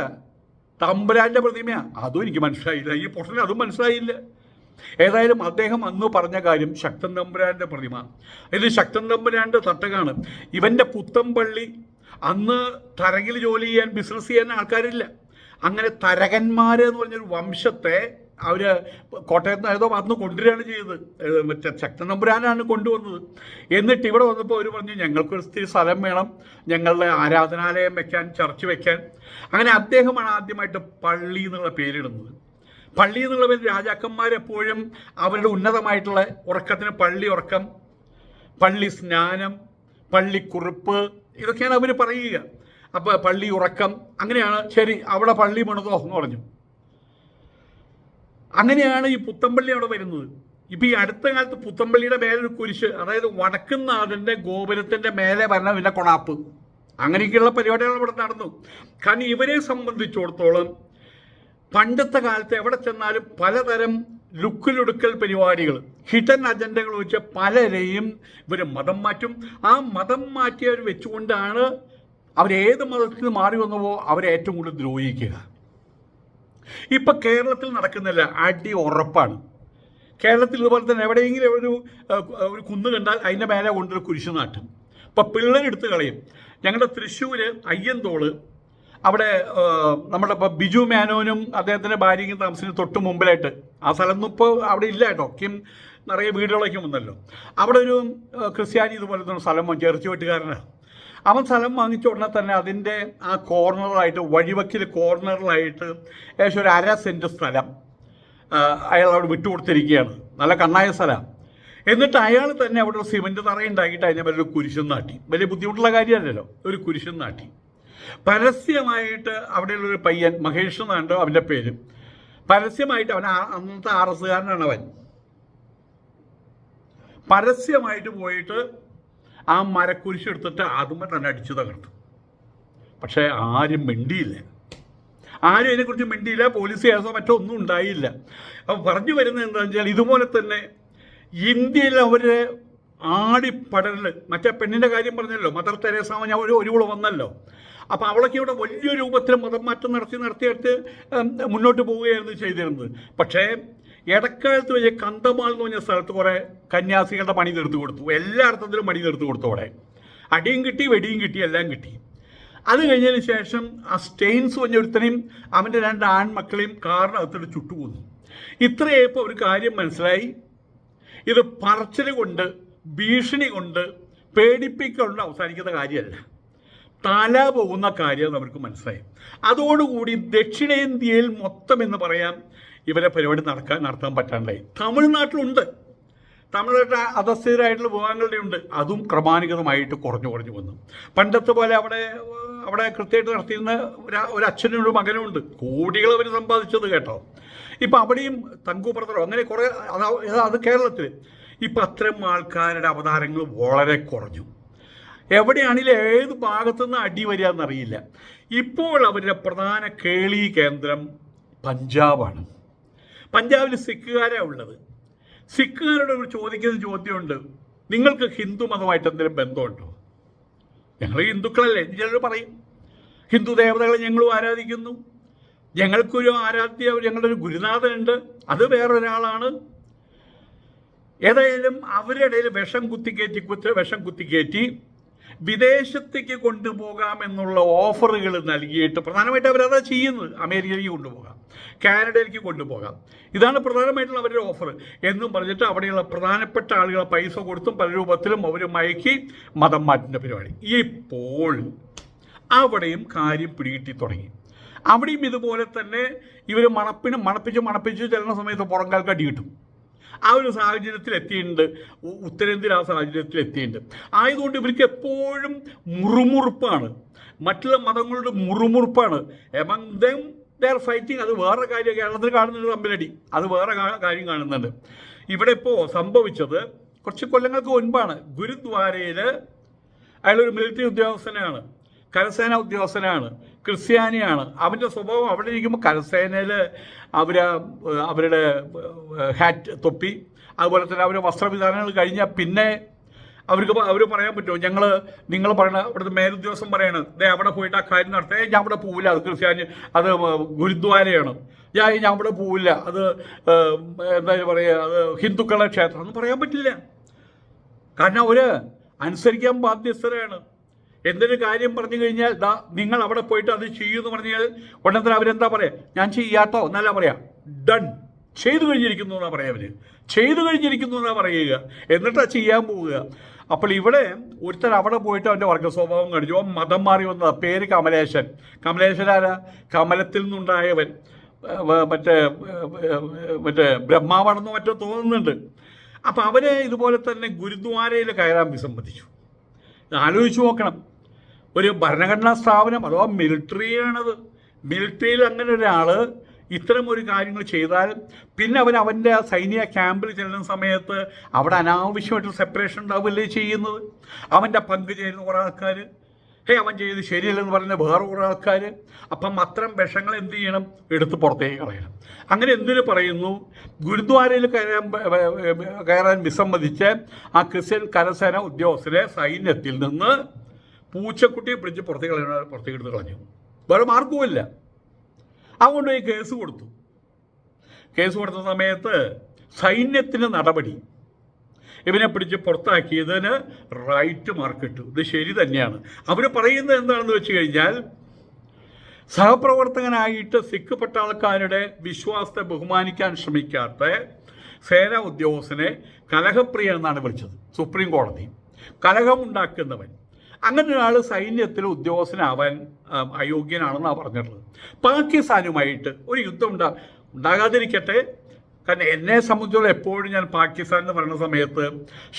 A: തമ്പുരാൻ്റെ പ്രതിമയാണ്. അതും എനിക്ക് മനസ്സിലായില്ല, ഈ പൊട്ടന് അതും മനസ്സിലായില്ല. ഏതായാലും അദ്ദേഹം അന്ന് പറഞ്ഞ കാര്യം ശക്തൻ തമ്പുരാൻ്റെ പ്രതിമ, ഇത് ശക്തൻ തമ്പുരാൻ്റെ തട്ടകാണ്. ഇവൻ്റെ പുത്തമ്പള്ളി, അന്ന് തരകിൽ ജോലി ചെയ്യാൻ, ബിസിനസ് ചെയ്യാൻ ആൾക്കാരില്ല. അങ്ങനെ തരകന്മാരെന്ന് പറഞ്ഞൊരു വംശത്തെ അവർ കോട്ടയത്ത് നിന്ന് ഏതോ അന്ന് കൊണ്ടുവരികയാണ് ചെയ്തത്. മറ്റേ ശക്തൻ തമ്പുരാനാണ് കൊണ്ടുവന്നത്. എന്നിട്ട് ഇവിടെ വന്നപ്പോൾ അവർ പറഞ്ഞു, ഞങ്ങൾക്കൊരു സ്ഥിതി സ്ഥലം വേണം, ഞങ്ങളുടെ ആരാധനാലയം വെക്കാൻ, ചർച്ച് വെക്കാൻ. അങ്ങനെ അദ്ദേഹമാണ് ആദ്യമായിട്ട് പള്ളി എന്നുള്ള പേരിടുന്നത്. പള്ളി എന്നുള്ള പേര് രാജാക്കന്മാരെപ്പോഴും അവരുടെ ഉന്നതമായിട്ടുള്ള ഉറക്കത്തിന് പള്ളി ഉറക്കം, പള്ളി സ്നാനം, പള്ളിക്കുറിപ്പ്, ഇതൊക്കെയാണ് അവർ പറയുക. അപ്പോൾ പള്ളി ഉറക്കം, അങ്ങനെയാണ്. ശരി, അവിടെ പള്ളി പണിതോ എന്ന് പറഞ്ഞു. അങ്ങനെയാണ് ഈ പുത്തമ്പള്ളി അവിടെ വരുന്നത്. ഇപ്പം ഈ അടുത്ത കാലത്ത് പുത്തമ്പള്ളിയുടെ മേലൊരു കുരിശ്, അതായത് വടക്കുന്നാഥൻ്റെ ഗോപുരത്തിൻ്റെ മേലെ വരണ പിന്നെ കൊണാപ്പ്, അങ്ങനെയൊക്കെയുള്ള പരിപാടികൾ ഇവിടെ നടന്നു. കാരണം ഇവരെ സംബന്ധിച്ചിടത്തോളം പണ്ടത്തെ കാലത്ത് എവിടെ ചെന്നാലും പലതരം ലുക്കിലൊടുക്കൽ പരിപാടികൾ, ഹിഡൻ അജണ്ടകൾ വെച്ച് പലരെയും ഇവർ മതം മാറ്റും. ആ മതം മാറ്റിയവർ വെച്ചുകൊണ്ടാണ് അവരേത് മതത്തിൽ നിന്ന് മാറി വന്നുവോ അവരെ ഏറ്റവും കൂടുതൽ ദ്രോഹിക്കുക. ഇപ്പം കേരളത്തിൽ നടക്കുന്നില്ല, അടി ഉറപ്പാണ്. കേരളത്തിൽ ഇതുപോലെ തന്നെ എവിടെയെങ്കിലും ഒരു കുന്ന് കണ്ടാൽ അതിൻ്റെ മേലെ കൊണ്ടൊരു കുരിശ് നാട്ടും. ഇപ്പം പിള്ളേരെടുത്ത് കളയും. ഞങ്ങളുടെ തൃശ്ശൂർ അയ്യന്തോള് അവിടെ നമ്മുടെ ഇപ്പോൾ ബിജു മേനോനും അദ്ദേഹത്തിൻ്റെ ഭാര്യയ്ക്കും താമസിക്കുന്ന തൊട്ട് മുമ്പിലായിട്ട്, ആ സ്ഥലമൊന്നും ഇപ്പോൾ അവിടെ ഇല്ല കേട്ടോ, നിറയെ വീടുകളൊക്കെ വന്നല്ലോ. അവിടെ ഒരു ക്രിസ്ത്യാനി ഇതുപോലെ സ്ഥലം ചേർച്ച് വെട്ടുകാരനാണ്. അവൻ സ്ഥലം വാങ്ങിച്ച ഉടനെ തന്നെ അതിൻ്റെ ആ കോർണറായിട്ട്, വഴിവക്കിൽ കോർണറിലായിട്ട് ഏകദേശം ഒരു 1/2 സെൻറ്റ് സ്ഥലം അയാൾ അവിടെ വിട്ടുകൊടുത്തിരിക്കുകയാണ്. നല്ല കണ്ണായ സ്ഥലമാണ്. എന്നിട്ട് അയാൾ തന്നെ അവിടെ ഒരു സിമെൻറ്റ് തറയുണ്ടാക്കിയിട്ട് അതിനെ വലിയ കുരിശും നാട്ടി. വലിയ ബുദ്ധിമുട്ടുള്ള കാര്യമല്ലല്ലോ, ഒരു കുരിശും നാട്ടി. പരസ്യമായിട്ട് അവിടെയുള്ളൊരു പയ്യൻ, മഹേഷ് എന്നാണ്ടോ അവൻ്റെ പേര്, പരസ്യമായിട്ട് അവൻ അന്നത്തെ RS-കാരനാണ് അവൻ, പരസ്യമായിട്ട് പോയിട്ട് ആ മരക്കുരിശ് എടുത്തിട്ട് അതുമ്മ തന്നെ അടിച്ചു തകർത്തു. പക്ഷേ ആരും മിണ്ടിയില്ല, ആരും അതിനെക്കുറിച്ച് മിണ്ടിയില്ല. പോലീസ് കേസോ മറ്റോ ഒന്നും ഉണ്ടായില്ല. അപ്പോൾ പറഞ്ഞു വരുന്നത് എന്താണെന്ന് വെച്ചാൽ, ഇതുപോലെ തന്നെ ഇന്ത്യയിൽ അവർ ആടിപ്പടരൽ, മറ്റേ പെണ്ണിൻ്റെ കാര്യം പറഞ്ഞല്ലോ, മദർ തെരേസ ഞാൻ ഒരു വന്നല്ലോ. അപ്പോൾ അവളൊക്കെ ഇവിടെ വലിയ രൂപത്തിൽ മതം മാറ്റം നടത്തി മുന്നോട്ട് പോവുകയായിരുന്നു ചെയ്തിരുന്നത്. പക്ഷേ ഇടക്കാലത്ത് വലിയ കന്തമാൾ എന്ന് പറഞ്ഞ സ്ഥലത്ത് കുറേ കന്യാസികളുടെ പണി തീർത്തു കൊടുത്തു. എല്ലാ അർത്ഥത്തിലും പണി തീർത്തു കൊടുത്തു. അവിടെ അടിയും കിട്ടി, വെടിയും കിട്ടി, എല്ലാം കിട്ടി. അത് കഴിഞ്ഞതിന് ശേഷം ആ സ്റ്റെയിൻസ് പറഞ്ഞൊരുത്തനെയും അവൻ്റെ 2 ആൺമക്കളെയും കാറിനകത്തിട്ട് ചുട്ടുകൊന്നു. ഇത്രയായപ്പോൾ ഒരു കാര്യം മനസ്സിലായി, ഇത് പറച്ചിൽ കൊണ്ട്, ഭീഷണി കൊണ്ട്, പേടിപ്പിക്കൊണ്ട് അവസാനിക്കുന്ന കാര്യമല്ല, തല പോകുന്ന കാര്യം അവർക്ക് മനസ്സിലായി. അതോടുകൂടി ദക്ഷിണേന്ത്യയിൽ മൊത്തം എന്ന് പറയാം ഇവരെ പരിപാടി നടത്താൻ പറ്റാണ്ടായി. തമിഴ്നാട്ടിലുണ്ട്, തമിഴ്നാട്ടിൽ അധസ്ഥിതരായിട്ടുള്ള വിഭാഗങ്ങളുടെ ഉണ്ട്. അതും ക്രമാനുഗതമായിട്ട് കുറഞ്ഞു വന്നു. പണ്ടത്തെ പോലെ അവിടെ കൃത്യമായിട്ട് നടത്തിയിരുന്ന ഒരു അച്ഛനും ഒരു മകനും ഉണ്ട്. കോടികൾ അവർ സമ്പാദിച്ചത് കേട്ടോ. ഇപ്പം അവിടെയും തങ്കൂപ്രതറോ അങ്ങനെ കുറേ, അത് കേരളത്തിൽ ഇപ്പം അത്തരം ആൾക്കാരുടെ അവതാരങ്ങൾ വളരെ കുറഞ്ഞു. എവിടെയാണെങ്കിലും ഏത് ഭാഗത്തുനിന്ന് അടി വരിക എന്നറിയില്ല. ഇപ്പോൾ അവരുടെ പ്രധാന കേളി കേന്ദ്രം പഞ്ചാബാണ്. പഞ്ചാബിൽ സിഖുകാരാണ് ഉള്ളത്. സിഖുകാരോട് ചോദിക്കുന്ന ചോദ്യമുണ്ട്, നിങ്ങൾക്ക് ഹിന്ദു മതമായിട്ട് എന്തെങ്കിലും ബന്ധമുണ്ടോ? ഞങ്ങൾ ഹിന്ദുക്കളല്ലേ ചിലർ പറയും. ഹിന്ദു ദേവതകളെ ഞങ്ങളും ആരാധിക്കുന്നു, ഞങ്ങൾക്കൊരു ഞങ്ങളുടെ ഒരു ഗുരുനാഥനുണ്ട്, അത് വേറൊരാളാണ്. ഏതായാലും അവരുടെ ഇടയിൽ വിഷം കുത്തിക്കയറ്റി വിദേശത്തേക്ക് കൊണ്ടുപോകാമെന്നുള്ള ഓഫറുകൾ നൽകിയിട്ട്, പ്രധാനമായിട്ട് അവരതാ ചെയ്യുന്നത്, അമേരിക്കയിലേക്ക് കൊണ്ടുപോകാം, കാനഡയിലേക്ക് കൊണ്ടുപോകാം, ഇതാണ് പ്രധാനമായിട്ടുള്ള അവരുടെ ഓഫർ എന്നും പറഞ്ഞിട്ട് അവിടെയുള്ള പ്രധാനപ്പെട്ട ആളുകളെ പൈസ കൊടുത്തും പല രൂപത്തിലും അവർ മയക്കി മതം മാറ്റുന്ന പരിപാടി. ഇപ്പോൾ അവിടെയും കാര്യം പിടികിട്ടി തുടങ്ങി. അവിടെയും ഇതുപോലെ തന്നെ ഇവർ മണപ്പിച്ച് ചെല്ലുന്ന സമയത്ത് പുറംകാൽക്ക് അടി കിട്ടും. ആ ഒരു സാഹചര്യത്തിൽ എത്തിയിട്ടുണ്ട്. ഉത്തരേന്ത്യയിൽ ആ സാഹചര്യത്തിൽ എത്തിയിട്ടുണ്ട്. ആയതുകൊണ്ട് ഇവർക്ക് എപ്പോഴും മുറുമുറുപ്പാണ്, മറ്റുള്ള മതങ്ങളുടെ മുറുമുറുപ്പാണ്. Among them they are fighting. അത് വേറെ കാര്യം. കേരളത്തിൽ കാണുന്നുണ്ട് തമ്മിലടി, അത് വേറെ കാര്യം കാണുന്നുണ്ട്. ഇവിടെ ഇപ്പോൾ സംഭവിച്ചത് കുറച്ച് കൊല്ലങ്ങൾക്ക് മുൻപാണ്. ഗുരുദ്വാരയിൽ അയാളൊരു മിലിറ്ററി ഉദ്യോഗസ്ഥനാണ്, കരസേന ഉദ്യോഗസ്ഥനാണ്, ക്രിസ്ത്യാനിയാണ്. അവൻ്റെ സ്വഭാവം അവിടെ ഇരിക്കുമ്പോൾ കരസേനയിൽ അവരുടെ ഹാറ്റ്, തൊപ്പി, അതുപോലെ തന്നെ അവരുടെ വസ്ത്രവിധാനങ്ങൾ കഴിഞ്ഞാൽ പിന്നെ അവർ പറയാൻ പറ്റുമോ? നിങ്ങൾ പറയണ അവിടുത്തെ മേലുദ്യോഗസ്ഥൻ പറയണത് അവിടെ പോയിട്ട് ആ കാര്യം നടത്തേ, ഞാൻ അവിടെ പോവില്ല, അത് ക്രിസ്ത്യാനി, അത് ഗുരുദ്വാരയാണ്, ഞാൻ അവിടെ പോവില്ല, അത് എന്താ പറയുക, അത് ഹിന്ദുക്കളുടെ ക്ഷേത്രം എന്ന് പറയാൻ പറ്റില്ല. കാരണം അവർ അനുസരിക്കാൻ ബാധ്യസ്ഥരാണ്. എന്തൊരു കാര്യം പറഞ്ഞു കഴിഞ്ഞാൽ നിങ്ങൾ അവിടെ പോയിട്ട് അത് ചെയ്യുമെന്ന് പറഞ്ഞാൽ ഉടനെ തന്നെ അവരെന്താ പറയുക? ഞാൻ ചെയ്യാട്ടോ എന്നല്ല പറയാം, ഡൺ, ചെയ്തു കഴിഞ്ഞിരിക്കുന്നു എന്നാണ് പറയാം. അവർ ചെയ്തു കഴിഞ്ഞിരിക്കുന്നു എന്നാണ് പറയുക, എന്നിട്ടാണ് ചെയ്യാൻ പോവുക. അപ്പോൾ ഇവിടെ ഒരുത്തൻ അവിടെ പോയിട്ട് അവൻ്റെ വർഗ സ്വഭാവം കാണിച്ചു. അവൻ മതം മാറി വന്നതാണ്. പേര് കമലേശൻ ആരാ? കമലത്തിൽ നിന്നുണ്ടായവൻ. മറ്റേ ബ്രഹ്മാവാണെന്നോ മറ്റോ തോന്നുന്നുണ്ട്. അപ്പം അവരെ ഇതുപോലെ തന്നെ ഗുരുദ്വാരയിൽ കയറാൻ വിസമ്മതിച്ചു. ആലോചിച്ച് നോക്കണം, ഒരു ഭരണഘടനാ സ്ഥാപനം അഥവാ മിലിറ്ററിയാണത്. മിലിറ്ററിയിൽ അങ്ങനെ ഒരാൾ ഇത്തരം ഒരു കാര്യങ്ങൾ ചെയ്താൽ പിന്നെ അവൻ്റെ സൈനിക ക്യാമ്പിൽ ചെല്ലുന്ന സമയത്ത് അവിടെ അനാവശ്യമായിട്ട് സെപ്പറേഷൻ ഉണ്ടാവില്ലേ ചെയ്യുന്നത്. അവൻ്റെ പങ്ക് ചെയ്യുന്ന കുറേ ആൾക്കാർ, അവൻ ചെയ്ത് ശരിയല്ലെന്ന് പറയുന്ന വേറെ കുറേ ആൾക്കാർ. അപ്പം അത്തരം വിഷങ്ങൾ എന്ത് ചെയ്യണം? എടുത്ത് പുറത്തേക്ക് കളയണം. അങ്ങനെ എന്തിനു പറയുന്നു? ഗുരുദ്വാരയിൽ കയറാൻ വിസമ്മതിച്ച് ആ ക്രിസ്ത്യൻ കരസേന ഉദ്യോഗസ്ഥരെ സൈന്യത്തിൽ നിന്ന് പൂച്ചക്കുട്ടിയെ പിടിച്ച് പുറത്തേക്ക് എടുത്ത് കളഞ്ഞു. വേറെ മാർഗവുമില്ല. അതുകൊണ്ട് ഈ കേസ് കൊടുത്ത സമയത്ത് സൈന്യത്തിന് നടപടി, ഇവനെ പിടിച്ച് പുറത്താക്കിയതിന് റൈറ്റ് മാർക്കിട്ടു. ഇത് ശരി തന്നെയാണ്. അവർ പറയുന്നത് എന്താണെന്ന് വെച്ച് കഴിഞ്ഞാൽ, സഹപ്രവർത്തകനായിട്ട് സിഖ് പട്ടാളക്കാരുടെ വിശ്വാസത്തെ ബഹുമാനിക്കാൻ ശ്രമിക്കാത്ത സേനാ ഉദ്യോഗസ്ഥനെ കലഹപ്രിയൻ എന്നാണ് വിളിച്ചത് സുപ്രീം കോടതി. കലഹമുണ്ടാക്കുന്നവൻ, അങ്ങനെ ഒരാൾ സൈന്യത്തിൽ ഉദ്യോഗസ്ഥനാവാൻ അയോഗ്യനാണെന്നാണ് പറഞ്ഞിട്ടുള്ളത്. പാകിസ്ഥാനുമായിട്ട് ഒരു യുദ്ധം ഉണ്ടാകാതിരിക്കട്ടെ. കാരണം എന്നെ സംബന്ധിച്ചോളം എപ്പോഴും ഞാൻ പാകിസ്ഥാൻ എന്ന് പറയുന്ന സമയത്ത്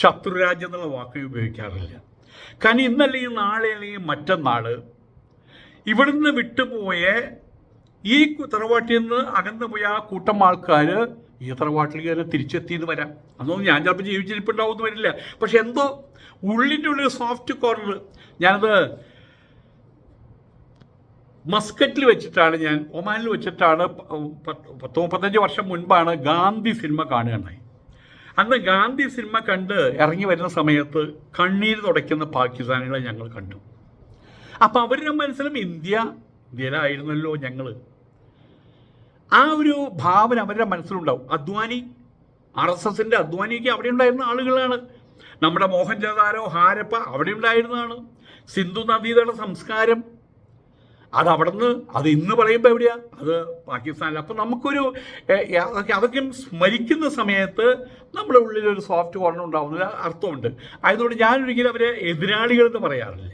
A: ശത്രുരാജ്യം എന്നുള്ള വാക്ക് ഉപയോഗിക്കാറില്ല. കാരണം ഇന്നല്ലെങ്കിൽ നാളെ അല്ലെങ്കിൽ മറ്റന്നാൾ ഇവിടുന്ന് വിട്ടുപോയ ഈ തറവാട്ടിൽ നിന്ന് അകന്നു പോയ ആ കൂട്ടം ആൾക്കാർ ഈ തറവാട്ടിലേക്ക് തന്നെ തിരിച്ചെത്തിയെന്ന് വരാം. അതൊന്നും ഞാൻ ചിലപ്പോൾ ജീവിച്ചിരിപ്പുണ്ടാവുമെന്ന് വരില്ല. പക്ഷെ എന്തോ ഉള്ളിൻ്റെ ഉള്ളിൽ സോഫ്റ്റ് കോർണർ. ഞാനത് മസ്കറ്റിൽ വെച്ചിട്ടാണ്, ഞാൻ ഒമാനിൽ വെച്ചിട്ടാണ് 30-35 വർഷം മുൻപാണ് ഗാന്ധി സിനിമ കാണുകയുണ്ടായി. അന്ന് ഗാന്ധി സിനിമ കണ്ട് ഇറങ്ങി വരുന്ന സമയത്ത് കണ്ണീര് തുടയ്ക്കുന്ന പാകിസ്ഥാനികളെ ഞങ്ങൾ കണ്ടു. അപ്പം അവരുടെ മനസ്സിലും ഇന്ത്യയിലായിരുന്നല്ലോ ഞങ്ങൾ. ആ ഒരു ഭാവന അവരുടെ മനസ്സിലുണ്ടാവും. അദ്വാനി, RSSൻ്റെ അദ്വാനിക്ക് അവിടെ ഉണ്ടായിരുന്ന ആളുകളാണ്. നമ്മുടെ മോഹൻജദാരോ ഹാരപ്പ അവിടെ ഉണ്ടായിരുന്നതാണ്. സിന്ധു നദീതട സംസ്കാരം അത് ഇന്ന് പറയുമ്പോൾ എവിടെയാ? അത് പാകിസ്ഥാനിൽ. അപ്പം നമുക്കൊരു അതൊക്കെ സ്മരിക്കുന്ന സമയത്ത് നമ്മുടെ ഉള്ളിലൊരു സോഫ്റ്റ് കോർണർ ഉണ്ടാവുന്നതിൽ അർത്ഥമുണ്ട്. അതുകൊണ്ട് ഞാനൊരിക്കലും അവരെ എതിരാളികളെന്ന് പറയാറില്ല.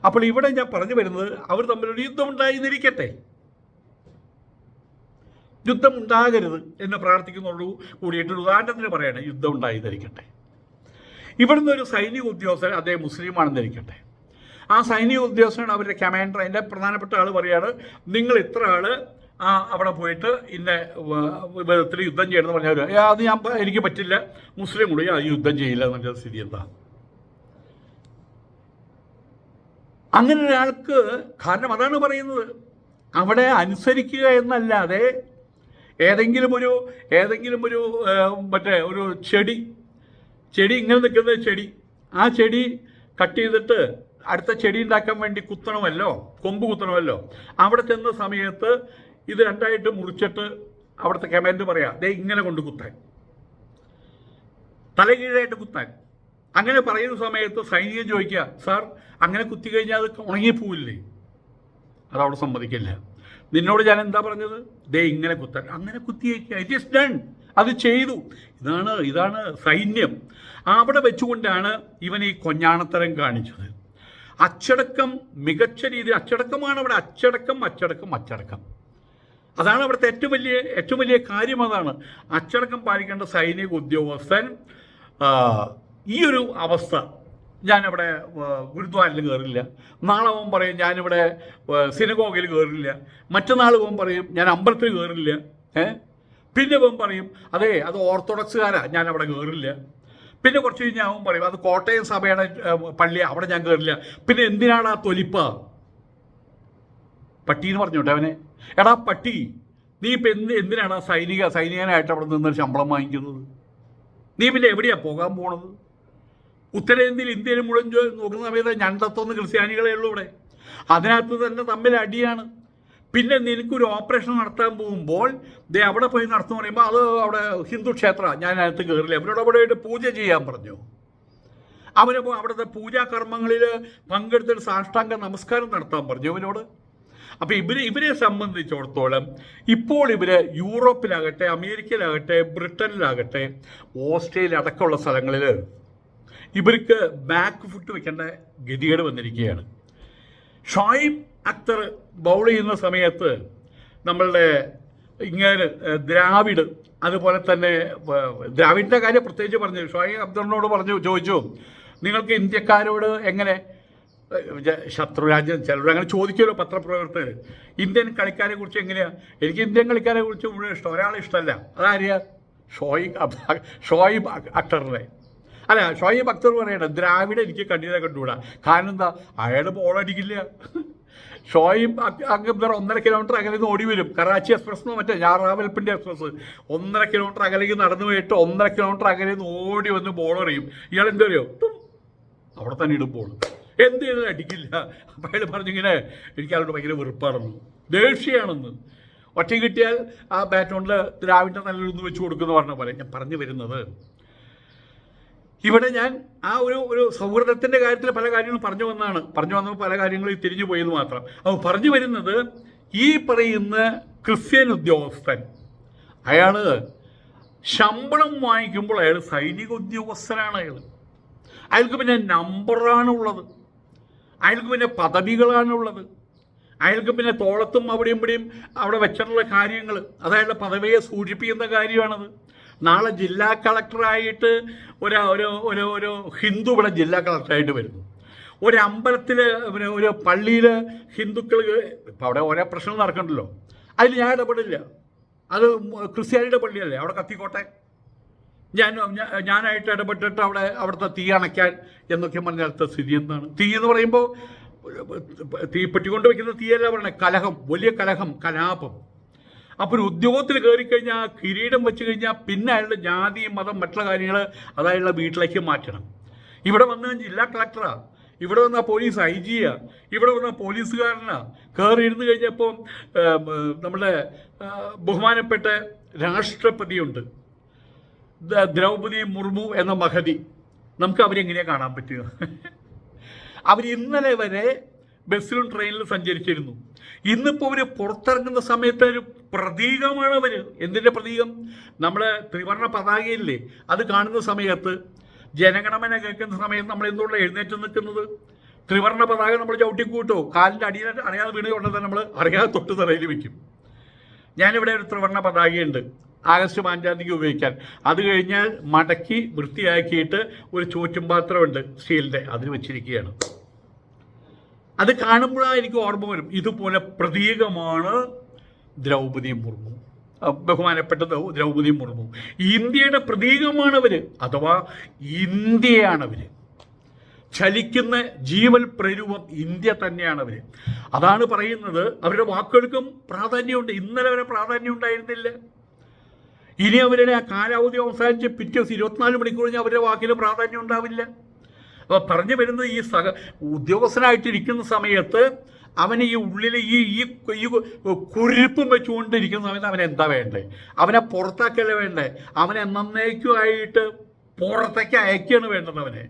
A: അപ്പോൾ ഇവിടെ ഞാൻ പറഞ്ഞു വരുന്നത്, അവർ തമ്മിലൊരു യുദ്ധം ഉണ്ടായിരുന്നിരിക്കട്ടെ, യുദ്ധം ഉണ്ടാകരുത് എന്ന് പ്രാർത്ഥിക്കുന്നതോടു കൂടിയിട്ട് ഉദാഹരണത്തിന് പറയണേ, യുദ്ധം ഉണ്ടായിരുന്നിരിക്കട്ടെ. ഇവിടുന്ന് ഒരു സൈനിക ഉദ്യോഗസ്ഥൻ, അദ്ദേഹം മുസ്ലിമാണെന്നിരിക്കട്ടെ, ആ സൈനിക ഉദ്യോഗസ്ഥനാണ് അവരുടെ കമാൻഡർ. അതിൻ്റെ പ്രധാനപ്പെട്ട ആൾ പറയാണ്, നിങ്ങൾ ഇത്ര ആൾ അവിടെ പോയിട്ട് ഇന്ന വിധത്തിൽ യുദ്ധം ചെയ്യണമെന്ന് പറഞ്ഞാൽ അത് എനിക്ക് പറ്റില്ല, മുസ്ലിം കൂടി അത് യുദ്ധം ചെയ്യില്ല എന്നുള്ള സ്ഥിതി എന്താ? അങ്ങനെ ഒരാൾക്ക്, കാരണം അതാണ് പറയുന്നത്, അവിടെ അനുസരിക്കുക എന്നല്ലാതെ ഏതെങ്കിലും ഒരു മറ്റേ ഒരു ചെടി ഇങ്ങനെ നിൽക്കുന്ന ചെടി, ആ ചെടി കട്ട് ചെയ്തിട്ട് അടുത്ത ചെടി ഉണ്ടാക്കാൻ വേണ്ടി കൊമ്പ് കുത്തണമല്ലോ. അവിടെ ചെന്ന സമയത്ത് ഇത് രണ്ടായിട്ട് മുറിച്ചിട്ട് അവിടുത്തെ കമാൻഡ് പറയാം, ദേ ഇങ്ങനെ കൊണ്ട് കുത്താൻ, തലകീഴായിട്ട് കുത്താൻ. അങ്ങനെ പറയുന്ന സമയത്ത് സൈനികൻ ചോദിക്കുക, സാർ അങ്ങനെ കുത്തി കഴിഞ്ഞാൽ അത് ഉണങ്ങിപ്പോവില്ലേ? അതവിടെ സമ്മതിക്കില്ല. നിന്നോട് ഞാൻ എന്താ പറഞ്ഞത്? ദേ ഇങ്ങനെ കുത്താൻ. അങ്ങനെ കുത്തിയേക്കുക. It is done. അത് ചെയ്തു. ഇതാണ് സൈന്യം. അവിടെ വെച്ചുകൊണ്ടാണ് ഇവൻ ഈ കൊഞ്ഞാണത്തരം കാണിച്ചത്. അച്ചടക്കം, മികച്ച രീതിയിൽ അച്ചടക്കമാണ് അവിടെ. അച്ചടക്കം. അതാണ് അവിടുത്തെ ഏറ്റവും വലിയ കാര്യം. അതാണ് അച്ചടക്കം പാലിക്കേണ്ട സൈനിക ഉദ്യോഗസ്ഥൻ. ഈ ഒരു അവസ്ഥ, ഞാനവിടെ ഗുരുദ്വാരയിൽ കയറില്ല, നാളെ അവൻ പറയും ഞാനിവിടെ സിനഗോഗയിൽ കയറില്ല, മറ്റന്നാൾ അവൻ പറയും ഞാൻ അമ്പലത്തിൽ കയറില്ല, പിന്നെ അവൻ പറയും അത് ഓർത്തഡോക്സുകാരാ, ഞാൻ അവിടെ കയറില്ല. പിന്നെ കുറച്ച് കഴിഞ്ഞാൽ അവൻ പറയും അത് കോട്ടയം സഭയുടെ പള്ളി, അവിടെ ഞാൻ കയറില്ല. പിന്നെ എന്തിനാണ് ആ തൊലിപ്പ? പട്ടീന്ന് പറഞ്ഞോട്ടെ അവനെ, എടാ പട്ടി, നീ ഇപ്പം എന്തിനാണ് ആ സൈനികനായിട്ട് അവിടെ നിന്ന് ശമ്പളം വാങ്ങിക്കുന്നത്? നീ പിന്നെ എവിടെയാ പോകാൻ പോണത്? ഉത്തരേന്ത്യയിൽ, ഇന്ത്യയിൽ മുഴുവൻ നോക്കുന്ന സമയത്ത് 201 ക്രിസ്ത്യാനികളേ ഉള്ളൂ ഇവിടെ. അതിനകത്ത് തന്നെ തമ്മിൽ അടിയാണ്. പിന്നെ നിനക്കൊരു ഓപ്പറേഷൻ നടത്താൻ പോകുമ്പോൾ അവിടെ പോയി നടത്തുന്ന പറയുമ്പോൾ അത് അവിടെ ഹിന്ദു ക്ഷേത്രമാണ്, ഞാൻ അതിനകത്ത് കയറില്ല. അവരോട് അവിടെ പൂജ ചെയ്യാൻ പറഞ്ഞു. അവനിപ്പോൾ അവിടുത്തെ പൂജാകർമ്മങ്ങളിൽ പങ്കെടുത്തിട്ട് സാഷ്ടാംഗ നമസ്കാരം നടത്താൻ പറഞ്ഞു അവനോട്. അപ്പോൾ ഇവരെ സംബന്ധിച്ചിടത്തോളം ഇപ്പോൾ യൂറോപ്പിലാകട്ടെ, അമേരിക്കയിലാകട്ടെ, ബ്രിട്ടനിലാകട്ടെ, ഓസ്ട്രേലിയ അടക്കമുള്ള സ്ഥലങ്ങളിൽ ഇവർക്ക് ബാക്ക് ഫുട്ട് വെക്കേണ്ട ഗതികേട് വന്നിരിക്കുകയാണ്. ഷോയിബ് അക്തർ ബൗൾ ചെയ്യുന്ന സമയത്ത് നമ്മളുടെ ഇങ്ങനെ ദ്രാവിഡ്, അതുപോലെ തന്നെ ദ്രാവിഡിൻ്റെ കാര്യം പ്രത്യേകിച്ച് പറഞ്ഞു. ഷോയിബ് അക്തറിനോട് ചോദിച്ചു, നിങ്ങൾക്ക് ഇന്ത്യക്കാരോട് എങ്ങനെ ശത്രുരാജ്യം, ചിലരങ്ങനെ ചോദിക്കുമല്ലോ പത്രപ്രവർത്തകർ, ഇന്ത്യൻ കളിക്കാരെ കുറിച്ച് എങ്ങനെയാണ്? എനിക്ക് ഇന്ത്യൻ കളിക്കാരെ കുറിച്ച് മുഴുവൻ ഇഷ്ടം, ഒരാളെ ഇഷ്ടമല്ല. അതാര്യ? ഷോയിബ് അക്തറിനെ. അല്ല, ഷോയിബ് അക്തർ പറയണം ദ്രാവിഡ് എനിക്ക് കണ്ടില്ല, കണ്ടുകൂടാ. കാരണം എന്താ? അയാൾ ബോളടിക്കില്ല. ഷോയിബ് അക്തർ 1.5 കിലോമീറ്റർ അകലെ നിന്ന് ഓടി വരും. കറാച്ചി എക്സ്പ്രസ് മറ്റേ റാവൽപിണ്ടി എക്സ്പ്രസ് 1.5 കിലോമീറ്റർ അകലേക്ക് നടന്നു പോയിട്ട് 1.5 കിലോമീറ്റർ അകലെ നിന്ന് ഓടി വന്ന് ബോൾ എറിയും. ഇയാൾ എന്താ അറിയോ? അവിടെ തന്നെ ഇടും ബോൾ. എന്ത് ചെയ്താലും അടിക്കില്ല. അപ്പം അയാൾ പറഞ്ഞിങ്ങനെ എനിക്ക് അയാളോട് ഭയങ്കര വെറുപ്പാണെന്ന്, ദേഷ്യമാണെന്ന്. ഒറ്റ കിട്ടിയാൽ ആ ബാറ്റ് കൊണ്ട് ദ്രാവിഡിൻ്റെ നല്ലൊന്ന് വെച്ച് കൊടുക്കുമെന്ന് പറഞ്ഞ പോലെ. ഞാൻ പറഞ്ഞു വരുന്നത്, ഇവിടെ ഞാൻ ആ ഒരു സൗഹൃദത്തിൻ്റെ കാര്യത്തിൽ പല കാര്യങ്ങളും പറഞ്ഞു വന്നപ്പോൾ പല കാര്യങ്ങളും തിരിഞ്ഞു പോയെന്ന് മാത്രം. അപ്പോൾ പറഞ്ഞു വരുന്നത്, ഈ പറയുന്ന ക്രിസ്ത്യൻ ഉദ്യോഗസ്ഥൻ, അയാൾ ശമ്പളം വാങ്ങിക്കുമ്പോൾ അയാൾ സൈനിക ഉദ്യോഗസ്ഥനാണ്. അയാൾക്ക് പിന്നെ നമ്പറാണുള്ളത്, അയാൾക്ക് പിന്നെ പദവികളാണുള്ളത്, അയാൾക്ക് പിന്നെ തോളത്തും അവിടെയും ഇവിടെയും അവിടെ വെച്ചിട്ടുള്ള കാര്യങ്ങൾ, അത് അയാളുടെ പദവിയെ സൂചിപ്പിക്കുന്ന കാര്യമാണത്. നാളെ ജില്ലാ കളക്ടറായിട്ട് ഒരു ഹിന്ദു ഇവിടെ ജില്ലാ കളക്ടറായിട്ട് വരുന്നു. ഒരു അമ്പലത്തിൽ ഒരു പള്ളിയിൽ ഹിന്ദുക്കൾ ഇപ്പം അവിടെ ഓരോ പ്രശ്നം നടക്കണ്ടല്ലോ, അതിൽ ഞാൻ ഇടപെടില്ല. അത് ക്രിസ്ത്യാനിയുടെ പള്ളിയല്ലേ, അവിടെ കത്തിക്കോട്ടെ, ഞാനായിട്ട് ഇടപെട്ടിട്ട് അവിടുത്തെ തീ അണയ്ക്കാൻ എന്നൊക്കെ പറഞ്ഞ അടുത്ത സ്ഥിതി എന്താണ്? തീ എന്ന് പറയുമ്പോൾ തീപ്പെട്ടി കൊണ്ട് വയ്ക്കുന്ന തീയല്ല പറയണേ, കലഹം, വലിയ കലഹം, കലാപം. അപ്പോൾ ഒരു ഉദ്യോഗത്തിൽ കയറിക്കഴിഞ്ഞാൽ കിരീടം വെച്ച് കഴിഞ്ഞാൽ പിന്നെ അയാളുടെ ജാതി, മതം, മറ്റുള്ള കാര്യങ്ങൾ അത് അയാളുടെ വീട്ടിലേക്ക് മാറ്റണം. ഇവിടെ വന്ന് ജില്ലാ കളക്ടറാ, ഇവിടെ വന്ന പോലീസ് IG-യാ, ഇവിടെ വന്ന പോലീസുകാരനാ, കയറി ഇരുന്ന് കഴിഞ്ഞപ്പോൾ നമ്മുടെ ബഹുമാനപ്പെട്ട രാഷ്ട്രപതിയുണ്ട്, ദ്രൗപദി മുർമു എന്ന മഹതി. നമുക്ക് അവരെങ്ങനെയാണ് കാണാൻ പറ്റുക? അവർ ഇന്നലെ വരെ ബസ്സിലും ട്രെയിനിലും സഞ്ചരിച്ചിരുന്നു. ഇന്നിപ്പോൾ അവർ പുറത്തിറങ്ങുന്ന സമയത്ത് ഒരു പ്രതീകമാണ് അവർ. എന്തിൻ്റെ പ്രതീകം? നമ്മുടെ ത്രിവർണ്ണ പതാകയില്ലേ, അത് കാണുന്ന സമയത്ത്, ജനഗണമന കേൾക്കുന്ന സമയത്ത് നമ്മൾ എന്തുകൊണ്ടാണ് എഴുന്നേറ്റ് നിൽക്കുന്നത്? ത്രിവർണ്ണ പതാക നമ്മൾ ചവിട്ടിക്കൂട്ടോ, കാലിൻ്റെ അടിയിൽ അറിയാതെ വീണ് കൊണ്ടത് നമ്മൾ അറിയാതെ തൊട്ട് തറയിൽ വയ്ക്കും. ഞാനിവിടെ ഒരു ത്രിവർണ്ണ പതാകയുണ്ട്, ആഗസ്റ്റ് 5 തീയതിക്ക് ഉപയോഗിക്കാൻ. അത് കഴിഞ്ഞാൽ മടക്കി വൃത്തിയാക്കിയിട്ട് ഒരു ചോറ്റും പാത്രമുണ്ട് സ്റ്റീലിൻ്റെ, അതിൽ വെച്ചിരിക്കുകയാണ്. അത് കാണുമ്പോഴാണ് എനിക്ക് ഓർമ്മ വരും, ഇതുപോലെ പ്രതീകമാണ് ദ്രൗപദി മുർമു, ബഹുമാനപ്പെട്ട ദ്രൗപദി മുർമു. ഇന്ത്യയുടെ പ്രതീകമാണവർ, അഥവാ ഇന്ത്യയാണവർ. ചലിക്കുന്ന ജീവൽ പ്രരൂപം ഇന്ത്യ തന്നെയാണവർ. അതാണ് പറയുന്നത്, അവരുടെ വാക്കുകൾക്കും പ്രാധാന്യമുണ്ട്. ഇന്നലെ വരെ പ്രാധാന്യം ഉണ്ടായിരുന്നില്ല. ഇനി അവരുടെ ആ കാലാവധി അവസാനിച്ച് പിറ്റേ ദിവസം 24 മണിക്കൂർ കഴിഞ്ഞാൽ അവരുടെ വാക്കിന് പ്രാധാന്യം ഉണ്ടാവില്ല. അപ്പോൾ പറഞ്ഞു വരുന്നത്, ഈ ഉദ്യോഗസ്ഥനായിട്ടിരിക്കുന്ന സമയത്ത് അവന് ഈ ഉള്ളിൽ ഈ കുരിപ്പും വെച്ചുകൊണ്ടിരിക്കുന്ന സമയത്ത് അവൻ എന്താ വേണ്ടേ? അവനെ പുറത്താക്കല്ലേ വേണ്ടേ? അവനെ എന്നേക്കുമായിട്ട് പുറത്തേക്ക് അയക്കുകയാണ് വേണ്ടത്. അവനെ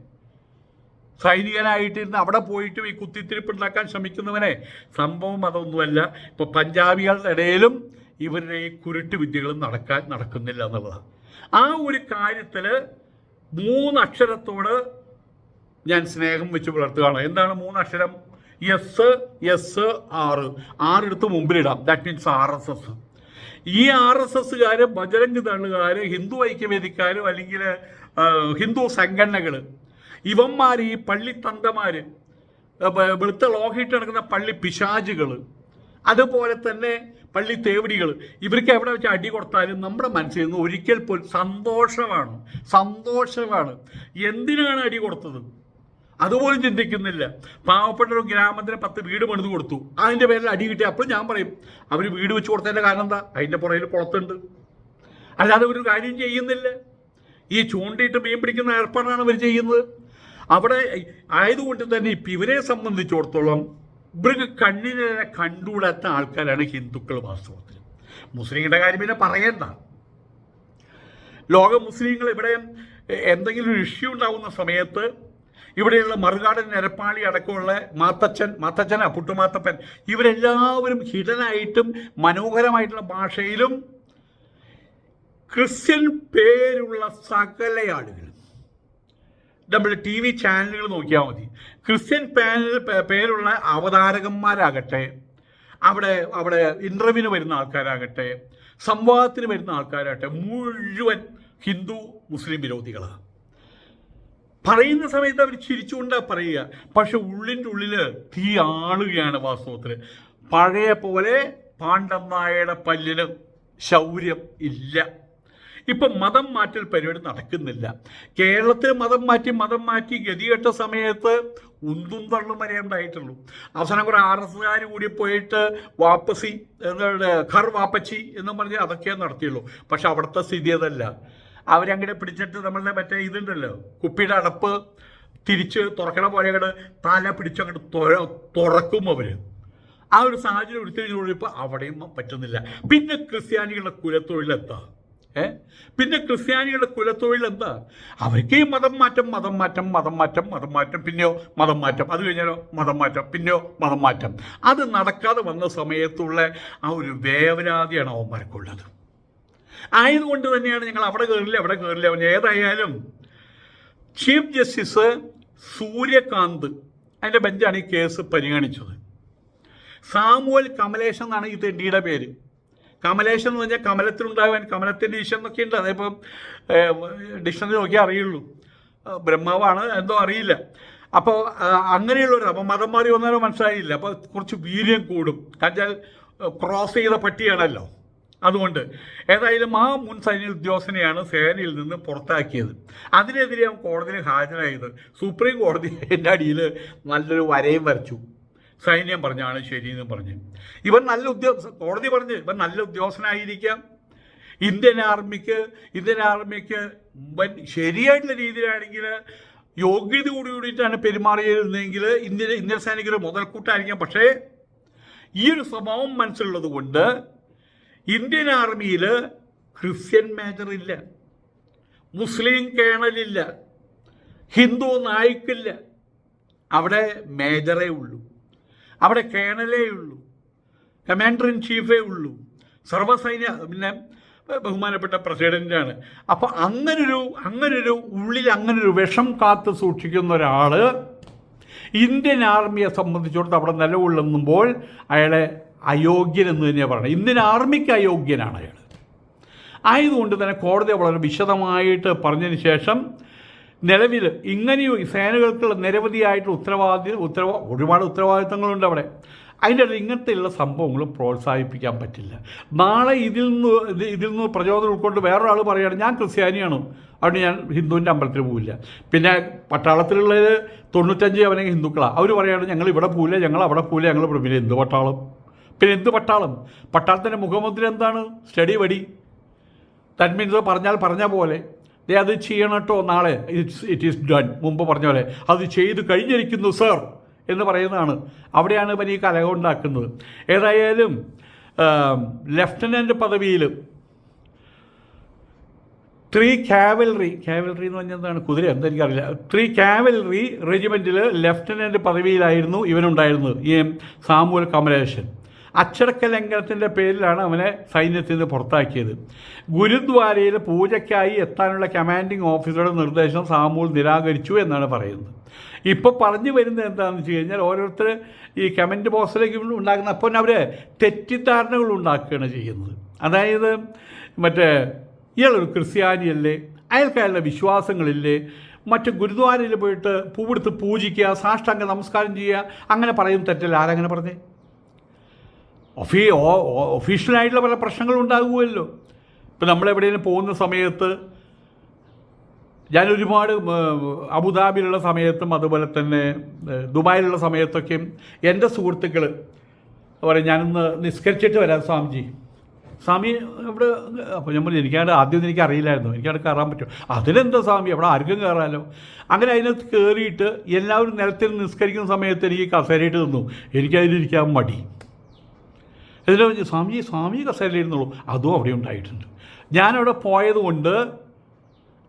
A: സൈനികനായിട്ടിരുന്ന് അവിടെ പോയിട്ടും ഈ കുത്തിത്തിരിപ്പ് ഉണ്ടാക്കാൻ ശ്രമിക്കുന്നവനെ സംഭവം അതൊന്നുമല്ല. ഇപ്പോൾ പഞ്ചാബികളുടെ ഇടയിലും ഇവരുടെ ഈ കുരുട്ട് വിദ്യകളും നടക്കുന്നില്ല എന്നുള്ളതാണ്. ആ ഒരു കാര്യത്തിൽ 3 അക്ഷരത്തോട് ഞാൻ സ്നേഹം വെച്ച് പുലർത്തുകയാണ്. എന്താണ് 3 അക്ഷരം? ആറ് എടുത്ത് മുമ്പിലിടാം. That means RSS. ഈ RSSകാർ, ബജരംഗ് ദളുകാർ, ഹിന്ദു ഐക്യവേദിക്കാരും അല്ലെങ്കിൽ ഹിന്ദു സംഘടനകൾ, ഇവന്മാർ, ഈ പള്ളിത്തന്തമാർ, വെളുത്ത ലോഹിട്ട് നടക്കുന്ന പള്ളി പിശാചുകൾ, അതുപോലെ തന്നെ പള്ളി തേവടികൾ, ഇവർക്ക് എവിടെ വെച്ച് അടി കൊടുത്താലും നമ്മുടെ മനസ്സിൽ നിന്ന് ഒരിക്കൽ പോലും സന്തോഷമാണ്. എന്തിനാണ് അടി കൊടുത്തത് അതുപോലും ചിന്തിക്കുന്നില്ല. പാവപ്പെട്ട ഒരു ഗ്രാമത്തിന് 10 വീട് പണിത് കൊടുത്തു, അതിൻ്റെ പേരിൽ അടി കിട്ടി. അപ്പോൾ ഞാൻ പറയും, അവർ വീട് വെച്ച് കൊടുത്തതിൻ്റെ കാരണം എന്താ? അതിൻ്റെ പുറകിൽ കുളത്തുണ്ട്. അല്ലാതെ ഒരു കാര്യം ചെയ്യുന്നില്ല. ഈ ചൂണ്ടിയിട്ട് മീൻ പിടിക്കുന്ന ഏർപ്പാടാണ് അവർ ചെയ്യുന്നത്. അവിടെ ആയതുകൊണ്ട് തന്നെ ഇപ്പം ഇവരെ സംബന്ധിച്ചിടത്തോളം ഇവർക്ക് കണ്ണിനെ കണ്ടുകൂടാത്ത ആൾക്കാരാണ് ഹിന്ദുക്കൾ. വാസ്തവത്തിൽ മുസ്ലിങ്ങളുടെ കാര്യം പിന്നെ പറയണ്ട. ലോക മുസ്ലിങ്ങൾ ഇവിടെ എന്തെങ്കിലും ഒരു ഇഷ്യൂ ഉണ്ടാകുന്ന സമയത്ത് ഇവിടെയുള്ള മറുകാടൻ, നിരപ്പാളി അടക്കമുള്ള മാത്തച്ഛൻ, പുട്ടുമാത്തപ്പൻ, ഇവരെല്ലാവരും ഹിഡനായിട്ടും മനോഹരമായിട്ടുള്ള ഭാഷയിലും ക്രിസ്ത്യൻ പേരുള്ള സകല ആളുകളും, നമ്മൾ TV ചാനലുകൾ നോക്കിയാൽ മതി, ക്രിസ്ത്യൻ പേരുള്ള അവതാരകന്മാരാകട്ടെ, അവിടെ ഇൻ്റർവ്യൂവിന് വരുന്ന ആൾക്കാരാകട്ടെ, സംവാദത്തിന് വരുന്ന ആൾക്കാരാകട്ടെ, മുഴുവൻ ഹിന്ദു മുസ്ലിം വിരോധികളാണ്. പറയുന്ന സമയത്ത് അവർ ചിരിച്ചുകൊണ്ടാണ് പറയുക, പക്ഷെ ഉള്ളിൻ്റെ ഉള്ളിൽ തീ ആളുകയാണ് വാസ്തവത്തിൽ. പഴയ പോലെ പാണ്ഡന്നായയുടെ പല്ലിന് ശൗര്യം ഇല്ല. ഇപ്പം മതം മാറ്റൽ പരിപാടി നടക്കുന്നില്ല. കേരളത്തിൽ മതം മാറ്റി ഗതികെട്ട സമയത്ത് ഉന്തും തള്ളും വരെ ഉണ്ടായിട്ടുള്ളൂ. അവസാനം കുറേ RSSകാർ കൂടി പോയിട്ട് വാപ്പസി, ഘർ വാപ്പച്ചി എന്നും പറഞ്ഞ് അതൊക്കെ നടത്തിയുള്ളൂ. പക്ഷെ അവിടുത്തെ സ്ഥിതി അതല്ല. അവരങ്ങനെ പിടിച്ചിട്ട് നമ്മളുടെ മറ്റേ ഇതുണ്ടല്ലോ, കുപ്പിയുടെ അടപ്പ് തിരിച്ച് തുറക്കണ പോലെ അങ്ങോട്ട് തല പിടിച്ചങ്ങോട്ട് തുറക്കും അവർ. ആ ഒരു സാഹചര്യം ഉരുത്തിരിഞ്ഞപ്പോൾ അവിടെയും പറ്റുന്നില്ല. പിന്നെ ക്രിസ്ത്യാനികളുടെ കുലത്തൊഴിലെന്താ? പിന്നെ ക്രിസ്ത്യാനികളുടെ കുലത്തൊഴിലെന്താ? അവർക്ക് ഈ മതം മാറ്റം, പിന്നെയോ മതം മാറ്റം, അത് കഴിഞ്ഞാലോ മതം മാറ്റം, പിന്നെയോ മതം മാറ്റം. അത് നടക്കാതെ വന്ന സമയത്തുള്ള ആ ഒരു വേവലാതിയാണ് അവന്മാർക്കുള്ളത്. ആയതുകൊണ്ട് തന്നെയാണ് ഞങ്ങൾ അവിടെ കയറില്ല. ഏതായാലും ചീഫ് ജസ്റ്റിസ് സൂര്യകാന്ത് അതിൻ്റെ ബെഞ്ചാണ് ഈ കേസ് പരിഗണിച്ചത്. സാമുവൽ കമലേഷൻ എന്നാണ് ഈ തെണ്ടിയുടെ പേര്. കമലേഷൻ എന്ന് പറഞ്ഞാൽ കമലത്തിലുണ്ടാകാൻ കമലത്തിൻ്റെ ഈശൻ എന്നൊക്കെ ഉണ്ട്. അതിപ്പം ഡിക്ഷണറി നോക്കിയാൽ അറിയുള്ളൂ. ബ്രഹ്മാവാണ് എന്തോ അറിയില്ല. അപ്പോൾ അങ്ങനെയുള്ളവർ അപ്പോൾ മതം മാറി വന്നാലോ മനസ്സിലായില്ല. അപ്പോൾ കുറച്ച് വീര്യം കൂടും. കാരണം ക്രോസ് ചെയ്ത പട്ടിയാണല്ലോ. അതുകൊണ്ട് ഏതായാലും ആ മുൻ സൈനിക ഉദ്യോഗസ്ഥനെയാണ് സേനയിൽ നിന്ന് പുറത്താക്കിയത്. അതിനെതിരെ അവൻ കോടതിയിൽ ഹാജരായത്. സുപ്രീം കോടതി എൻ്റെ അടിയിൽ നല്ലൊരു വരയും വരച്ചു. സൈന്യം പറഞ്ഞാണ് ശരിയെന്ന് പറഞ്ഞ് ഇവൻ നല്ല കോടതി പറഞ്ഞ് ഇവൻ നല്ല ഉദ്യോഗസ്ഥനായിരിക്കാം. ഇന്ത്യൻ ആർമിക്ക് ശരിയായിട്ടുള്ള രീതിയിലാണെങ്കിൽ യോഗ്യത കൂടിയിട്ടാണ് പെരുമാറിയിരുന്നെങ്കിൽ ഇന്ത്യൻ സൈനികർ മുതൽക്കൂട്ടായിരിക്കാം. പക്ഷേ ഈ ഒരു സ്വഭാവം മനസ്സിലുള്ളത് കൊണ്ട് ഇന്ത്യൻ ആർമിയിൽ ക്രിസ്ത്യൻ മേജറില്ല, മുസ്ലിം കേണലില്ല, ഹിന്ദു നായിക്കില്ല. അവിടെ മേജറേ ഉള്ളൂ, അവിടെ കേണലേ ഉള്ളൂ, കമാൻഡർ ഇൻ ചീഫേ ഉള്ളൂ, സർവ്വസൈന്യ പിന്നെ ബഹുമാനപ്പെട്ട പ്രസിഡൻ്റാണ്. അപ്പോൾ അങ്ങനൊരു ഉള്ളിൽ അങ്ങനൊരു വിഷം കാത്തു സൂക്ഷിക്കുന്ന ഒരാൾ ഇന്ത്യൻ ആർമിയെ സംബന്ധിച്ചിടത്തോളം അവിടെ നിലകൊള്ളുമ്പോൾ അയാളെ അയോഗ്യൻ എന്ന് തന്നെയാണ് പറയുന്നത്. ഇന്ത്യൻ ആർമിക്ക് അയോഗ്യനാണ് അയാൾ. ആയതുകൊണ്ട് തന്നെ കോടതി വളരെ വിശദമായിട്ട് പറഞ്ഞതിന് ശേഷം നിലവിൽ ഇങ്ങനെയും സേനകൾക്കുള്ള നിരവധിയായിട്ട് ഒരുപാട് ഉത്തരവാദിത്തങ്ങളുണ്ട് അവിടെ. അതിൻ്റെ ഇടയിൽ ഇങ്ങനത്തെയുള്ള സംഭവങ്ങൾ പ്രോത്സാഹിപ്പിക്കാൻ പറ്റില്ല. നാളെ ഇതിൽ നിന്ന് പ്രചോദനം ഉൾക്കൊണ്ട് വേറൊരാൾ പറയുകയാണ് ഞാൻ ക്രിസ്ത്യാനിയാണ്, അതുകൊണ്ട് ഞാൻ ഹിന്ദുവിൻ്റെ അമ്പലത്തിൽ പോവില്ല. പിന്നെ പട്ടാളത്തിലുള്ളത് 95 അവനെ ഹിന്ദുക്കളാണ്. അവർ പറയുകയാണ് ഞങ്ങൾ ഇവിടെ പോവില്ല, ഞങ്ങൾ അവിടെ പോവില്ല, ഞങ്ങൾ പിന്നെ എന്ത് പട്ടാളം? പിന്നെ എന്ത് പട്ടാളം? പട്ടാളത്തിൻ്റെ മുഖമുദ്ര എന്താണ്? സ്റ്റഡി വടി. ദാറ്റ് മീൻസ് പറഞ്ഞ പോലെ അത് ചെയ്യണം കേട്ടോ, നാളെ ഇറ്റ് ഈസ് ഡൺ. മുമ്പ് പറഞ്ഞ പോലെ അത് ചെയ്ത് കഴിഞ്ഞിരിക്കുന്നു സർ എന്ന് പറയുന്നതാണ്. അവിടെയാണ് ഇവർ ഈ കലഹം ഉണ്ടാക്കുന്നത്. ഏതായാലും ലെഫ്റ്റനൻ്റ് പദവിയിൽ 3 കാവലറി എന്ന് പറഞ്ഞാൽ എന്താണ്? കുതിര എന്തെനിക്കറിയില്ല. 3 കാവലറി റെജിമെൻറ്റിൽ ലെഫ്റ്റനൻ്റ് പദവിയിലായിരുന്നു ഇവനുണ്ടായിരുന്നത്, ഈ സാമുവൽ കമലേഷൻ. അച്ചടക്ക ലംഘനത്തിൻ്റെ പേരിലാണ് അവനെ സൈന്യത്തിൽ നിന്ന് പുറത്താക്കിയത്. ഗുരുദ്വാരയിൽ പൂജയ്ക്കായി എത്താനുള്ള കമാൻഡിംഗ് ഓഫീസറുടെ നിർദ്ദേശം സാമുവൽ നിരാകരിച്ചു എന്നാണ് പറയുന്നത്. ഇപ്പോൾ പറഞ്ഞു വരുന്നത് എന്താണെന്ന് വെച്ച് കഴിഞ്ഞാൽ ഓരോരുത്തർ ഈ കമൻറ്റ് ബോക്സിലേക്ക് ഉണ്ടാക്കുന്ന അപ്പോൾ അവർ തെറ്റിദ്ധാരണകൾ ഉണ്ടാക്കുകയാണ് ചെയ്യുന്നത്. അതായത് ഇയാളൊരു ക്രിസ്ത്യാനിയല്ലേ, അയാൾക്കയാളുടെ വിശ്വാസങ്ങളില്ലേ, മറ്റ് ഗുരുദ്വാരയിൽ പോയിട്ട് പൂവെടുത്ത് പൂജിക്കുക, സാഷ്ടാംഗ നമസ്കാരം ചെയ്യുക, അങ്ങനെ പറയും തെറ്റല്ല. ആരങ്ങനെ പറഞ്ഞേ? ഒഫീഷ്യലായിട്ടുള്ള പല പ്രശ്നങ്ങളും ഉണ്ടാകുമല്ലോ. ഇപ്പം നമ്മളെവിടെയെങ്കിലും പോകുന്ന സമയത്ത് ഞാനൊരുപാട് അബുദാബിയിലുള്ള സമയത്തും അതുപോലെ തന്നെ ദുബായിലുള്ള സമയത്തൊക്കെയും എൻ്റെ സുഹൃത്തുക്കൾ പറയും ഞാനൊന്ന് നിസ്കരിച്ചിട്ട് വരാം സ്വാമി ഇവിടെ. അപ്പോൾ ഞാൻ പറഞ്ഞു ആദ്യം എനിക്ക് അറിയില്ലായിരുന്നു, എനിക്കവിടെ കയറാൻ പറ്റും. അതിലെന്താ സ്വാമി, അവിടെ ആർക്കും കയറാമല്ലോ. അങ്ങനെ അതിനകത്ത് കയറിയിട്ട് എല്ലാവരും നിലത്തിൽ നിസ്കരിക്കുന്ന സമയത്ത് എനിക്ക് കസേരയിട്ട് തന്നു. എനിക്കതിലിരിക്കാൻ മടി. ഇതിൽ സ്വാമി കസേരയിലിരുന്നുള്ളൂ. അതും അവിടെ ഉണ്ടായിട്ടുണ്ട്. ഞാനവിടെ പോയത് കൊണ്ട്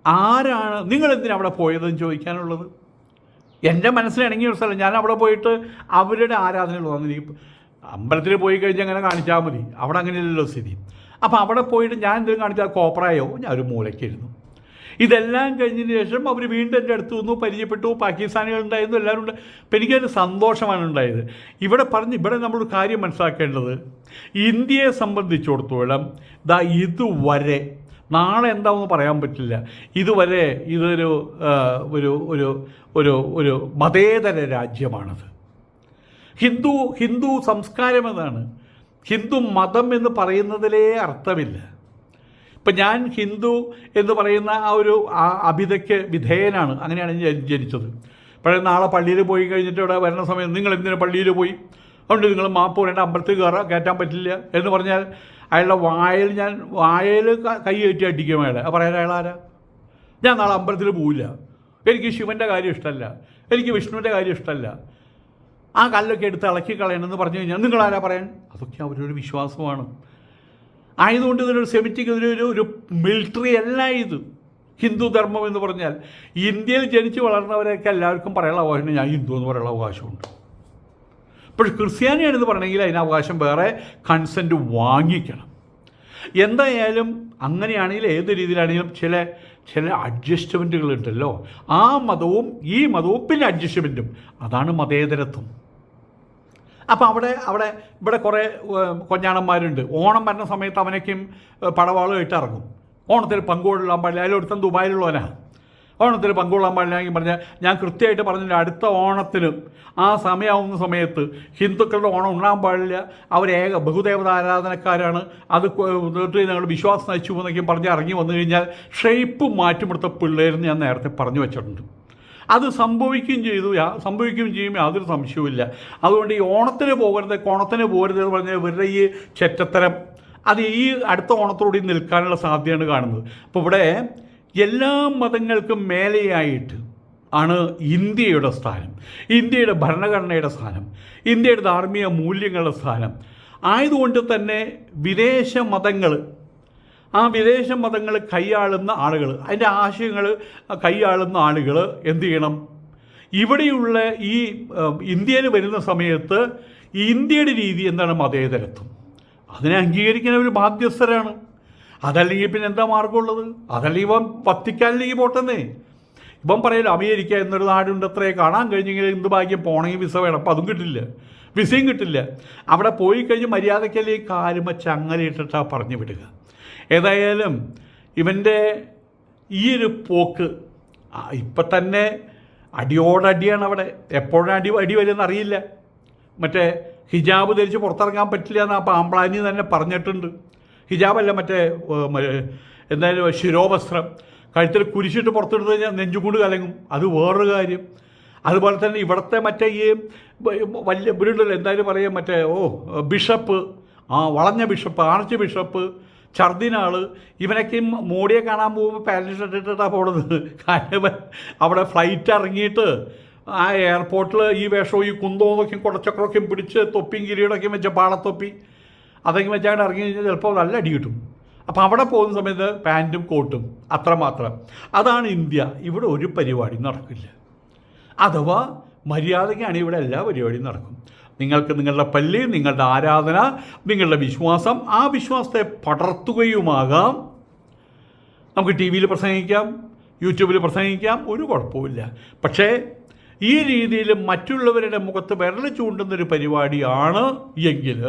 A: ആരാണ് നിങ്ങളെന്തിനാണ് അവിടെ പോയതെന്ന് ചോദിക്കാനുള്ളത്. എൻ്റെ മനസ്സിലിണങ്ങിയ ഒരു സ്ഥലം. ഞാൻ അവിടെ പോയിട്ട് അവരുടെ ആരാധനയുള്ളതാണ്. എനിക്ക് അമ്പലത്തിൽ പോയി കഴിഞ്ഞാൽ അങ്ങനെ കാണിച്ചാൽ മതി, അവിടെ അങ്ങനെയല്ലല്ലോ സ്ഥിതി. അപ്പോൾ അവിടെ പോയിട്ട് ഞാൻ എന്തെങ്കിലും കാണിച്ചാൽ കോപ്പറായോ, ഞാൻ ഒരു മൂലയ്ക്കായിരുന്നു. ഇതെല്ലാം കഴിഞ്ഞതിന് ശേഷം അവർ വീണ്ടും എൻ്റെ അടുത്ത് വന്നു, പരിചയപ്പെട്ടു, പാകിസ്ഥാനികളുണ്ടായിരുന്നു, എല്ലാവരും ഉണ്ട്. അപ്പം എനിക്കൊരു സന്തോഷമാണ് ഉണ്ടായത്. ഇവിടെ നമ്മളൊരു കാര്യം മനസ്സിലാക്കേണ്ടത്, ഇന്ത്യയെ സംബന്ധിച്ചിടത്തോളം ഇതുവരെ, നാളെ എന്താണെന്ന് പറയാൻ പറ്റില്ല, ഇതുവരെ ഇതൊരു ഒരു മതേതര രാജ്യമാണത്. ഹിന്ദു സംസ്കാരം എന്നാണ്. ഹിന്ദു മതം എന്ന് പറയുന്നതിലേ അർത്ഥമില്ല. ഇപ്പം ഞാൻ ഹിന്ദു എന്ന് പറയുന്ന ആ ഒരു അഭിതയ്ക്ക് വിധേയനാണ്. അങ്ങനെയാണ് ഞാൻ ജനിച്ചത്. പക്ഷേ നാളെ പള്ളിയിൽ പോയി കഴിഞ്ഞിട്ട് ഇവിടെ വരുന്ന സമയത്ത് നിങ്ങൾ എന്തിനാ പള്ളിയിൽ പോയി, അതുകൊണ്ട് നിങ്ങൾ മാപ്പ് പറയേണ്ട, അമ്പലത്തിൽ കയറ്റാൻ പറ്റില്ല എന്ന് പറഞ്ഞാൽ അയാളുടെ വായയിൽ കൈ കയറ്റി അടിക്കും അയാളെ. പറയാൻ അയാളാരാ? ഞാൻ നാളെ അമ്പലത്തിൽ പോവില്ല, എനിക്ക് ശിവൻ്റെ കാര്യം ഇഷ്ടമല്ല, എനിക്ക് വിഷ്ണുവിൻ്റെ കാര്യം ഇഷ്ടമല്ല. ആ കല്ലൊക്കെ എടുത്ത് ഇളക്കി കളയണമെന്ന് പറഞ്ഞു കഴിഞ്ഞാൽ നിങ്ങളാരാ പറയാൻ? അതൊക്കെ അവരൊരു വിശ്വാസമാണ്. ആയതുകൊണ്ട് ഇതിനൊരു സെമിറ്റിക്, ഒരു മിലിറ്ററി അല്ല ഇത്. ഹിന്ദു ധർമ്മം എന്ന് പറഞ്ഞാൽ ഇന്ത്യയിൽ ജനിച്ച് വളർന്നവരെയൊക്കെ എല്ലാവർക്കും പറയാനുള്ള അവകാശം, ഞാൻ ഹിന്ദു എന്ന് പറയാനുള്ള അവകാശമുണ്ട്. പക്ഷേ ക്രിസ്ത്യാനിയാണെന്ന് പറയണമെങ്കിൽ അതിന് അവകാശം വേറെ കൺസെൻറ്റ് വാങ്ങിക്കണം. എന്തായാലും അങ്ങനെയാണെങ്കിൽ ഏത് രീതിയിലാണെങ്കിലും ചില അഡ്ജസ്റ്റ്മെൻറ്റുകളുണ്ടല്ലോ. ആ മതവും ഈ മതവും പിന്നെ അഡ്ജസ്റ്റ്മെൻറ്റും, അതാണ് മതേതരത്വം. അപ്പോൾ ഇവിടെ കുറേ കൊഞ്ഞാണന്മാരുണ്ട്. ഓണം വരുന്ന സമയത്ത് അവനൊക്കെയും പടവാളുമായിട്ട് ഇറങ്ങും. ഓണത്തിന് പങ്കുകൊള്ളാൻ പാടില്ല. അതിലൊരുത്തൻ ദുബായിലുള്ളവനാണ്. ഓണത്തിന് പങ്കുകൊള്ളാൻ പാടില്ലെങ്കിൽ പറഞ്ഞാൽ ഞാൻ കൃത്യമായിട്ട് പറഞ്ഞില്ല, അടുത്ത ഓണത്തിന് ആ സമയമാവുന്ന സമയത്ത് ഹിന്ദുക്കളുടെ ഓണം ഉണ്ടാകാൻ പാടില്ല, അവർ ബഹുദേവത ആരാധനക്കാരാണ്, അത് ഞങ്ങൾ വിശ്വാസം നയിച്ചു എന്നൊക്കെ പറഞ്ഞ് ഇറങ്ങി വന്നു കഴിഞ്ഞാൽ ഷേപ്പ് മാറ്റിമെടുത്ത പിള്ളേരെന്ന് ഞാൻ നേരത്തെ പറഞ്ഞു വെച്ചിട്ടുണ്ട്. അത് സംഭവിക്കുകയും ചെയ്യും, യാതൊരു സംശയവുമില്ല. അതുകൊണ്ട് ഈ ഓണത്തിന് പോകരുത് എന്ന് പറഞ്ഞാൽ ഇവരുടെ ഈ ചെറ്റത്തരം അത് ഈ അടുത്ത ഓണത്തോടെ നിൽക്കാനുള്ള സാധ്യതയാണ് കാണുന്നത്. അപ്പോൾ ഇവിടെ എല്ലാ മതങ്ങൾക്കും മേലെയായിട്ട് ആണ് ഇന്ത്യയുടെ സ്ഥാനം, ഇന്ത്യയുടെ ഭരണഘടനയുടെ സ്ഥാനം, ഇന്ത്യയുടെ ധാർമ്മിക മൂല്യങ്ങളുടെ സ്ഥാനം. ആയതുകൊണ്ട് തന്നെ വിദേശ മതങ്ങൾ കൈയാളുന്ന ആളുകൾ, അതിൻ്റെ ആശയങ്ങൾ കൈയാളുന്ന ആളുകൾ എന്തു ചെയ്യണം? ഇവിടെയുള്ള ഈ ഇന്ത്യയിൽ വരുന്ന സമയത്ത് ഇന്ത്യയുടെ രീതി എന്താണ്? മതേതരത്വം. അതിനെ അംഗീകരിക്കാൻ അവർ ബാധ്യസ്ഥരാണ്. അതല്ലെങ്കിൽ പിന്നെ എന്താ മാർഗമുള്ളത്? അതല്ലെങ്കിൽ ഇവൻ വത്തിക്കാനിലേക്ക് പോട്ടെന്നേ. ഇപ്പം പറയല്ലോ അമേരിക്ക എന്നൊരു നാടുണ്ട്, അത്രയെ കാണാൻ കഴിഞ്ഞെങ്കിൽ എന്ത് ഭാഗ്യം, പോണെങ്കിൽ വിസ വേണം. അപ്പം അതും കിട്ടില്ല, വിസയും കിട്ടില്ല. അവിടെ പോയി കഴിഞ്ഞ് മര്യാദയ്ക്കല്ലേ കാലും വെച്ച് അങ്ങനെ ഇട്ടിട്ടാണ് പറഞ്ഞു വിടുക. ഏതായാലും ഇവൻ്റെ ഈ ഒരു പോക്ക് ഇപ്പം തന്നെ അടിയോടടിയാണ് അവിടെ. എപ്പോഴും അടി വരുമെന്ന് അറിയില്ല. മറ്റേ ഹിജാബ് ധരിച്ച് പുറത്തിറങ്ങാൻ പറ്റില്ല എന്ന് ആ പാമ്പ്ളാനി തന്നെ പറഞ്ഞിട്ടുണ്ട്. ഹിജാബല്ല, എന്തായാലും ശിരോവസ്ത്രം കഴുത്തിൽ കുരിശിട്ട് പുറത്തെടുത്ത് കഴിഞ്ഞാൽ നെഞ്ചുകൊണ്ട് കലങ്ങും. അത് വേറൊരു കാര്യം. അതുപോലെ തന്നെ ഇവിടുത്തെ ഈ വലിയ ഇവരുണ്ടല്ലോ, എന്തായാലും പറയാം, ബിഷപ്പ്, വളഞ്ഞ ബിഷപ്പ്, ആർച്ച് ബിഷപ്പ്, ഛർദിനാൾ, ഇവനൊക്കെയും മോഡിയെ കാണാൻ പോകുമ്പോൾ പാൻറ് ഷർട്ട് ഇട്ടിട്ടാണ് പോണത്. കാരണം അവിടെ ഫ്ലൈറ്റ് ഇറങ്ങിയിട്ട് ആ എയർപോർട്ടിൽ ഈ വേഷവും ഈ കുന്തോന്നൊക്കെയും കുടച്ചക്രമൊക്കെയും പിടിച്ച് തൊപ്പിയും കിരീടൊക്കെയും വെച്ച പാളത്തൊപ്പി അതൊക്കെ വെച്ചാൽ ഇറങ്ങി കഴിഞ്ഞാൽ ചിലപ്പോൾ നല്ല അടി കിട്ടും. അപ്പോൾ അവിടെ പോകുന്ന സമയത്ത് പാൻറ്റും കോട്ടും അത്രമാത്രം. അതാണ് ഇന്ത്യ. ഇവിടെ ഒരു പരിപാടി നടക്കില്ല. അഥവാ മര്യാദയ്ക്കാണ് ഇവിടെ എല്ലാ പരിപാടിയും നടക്കും. നിങ്ങൾക്ക് നിങ്ങളുടെ പള്ളി, നിങ്ങളുടെ ആരാധന, നിങ്ങളുടെ വിശ്വാസം, ആ വിശ്വാസത്തെ പടർത്തുകയുമാകാം. നമുക്ക് ടി വിയിൽ പ്രസംഗിക്കാം, യൂട്യൂബിൽ പ്രസംഗിക്കാം, ഒരു കുഴപ്പമില്ല. പക്ഷേ ഈ രീതിയിൽ മറ്റുള്ളവരുടെ മുഖത്ത് വിരൽ ചൂണ്ടുന്നൊരു പരിപാടിയാണ് എങ്കിൽ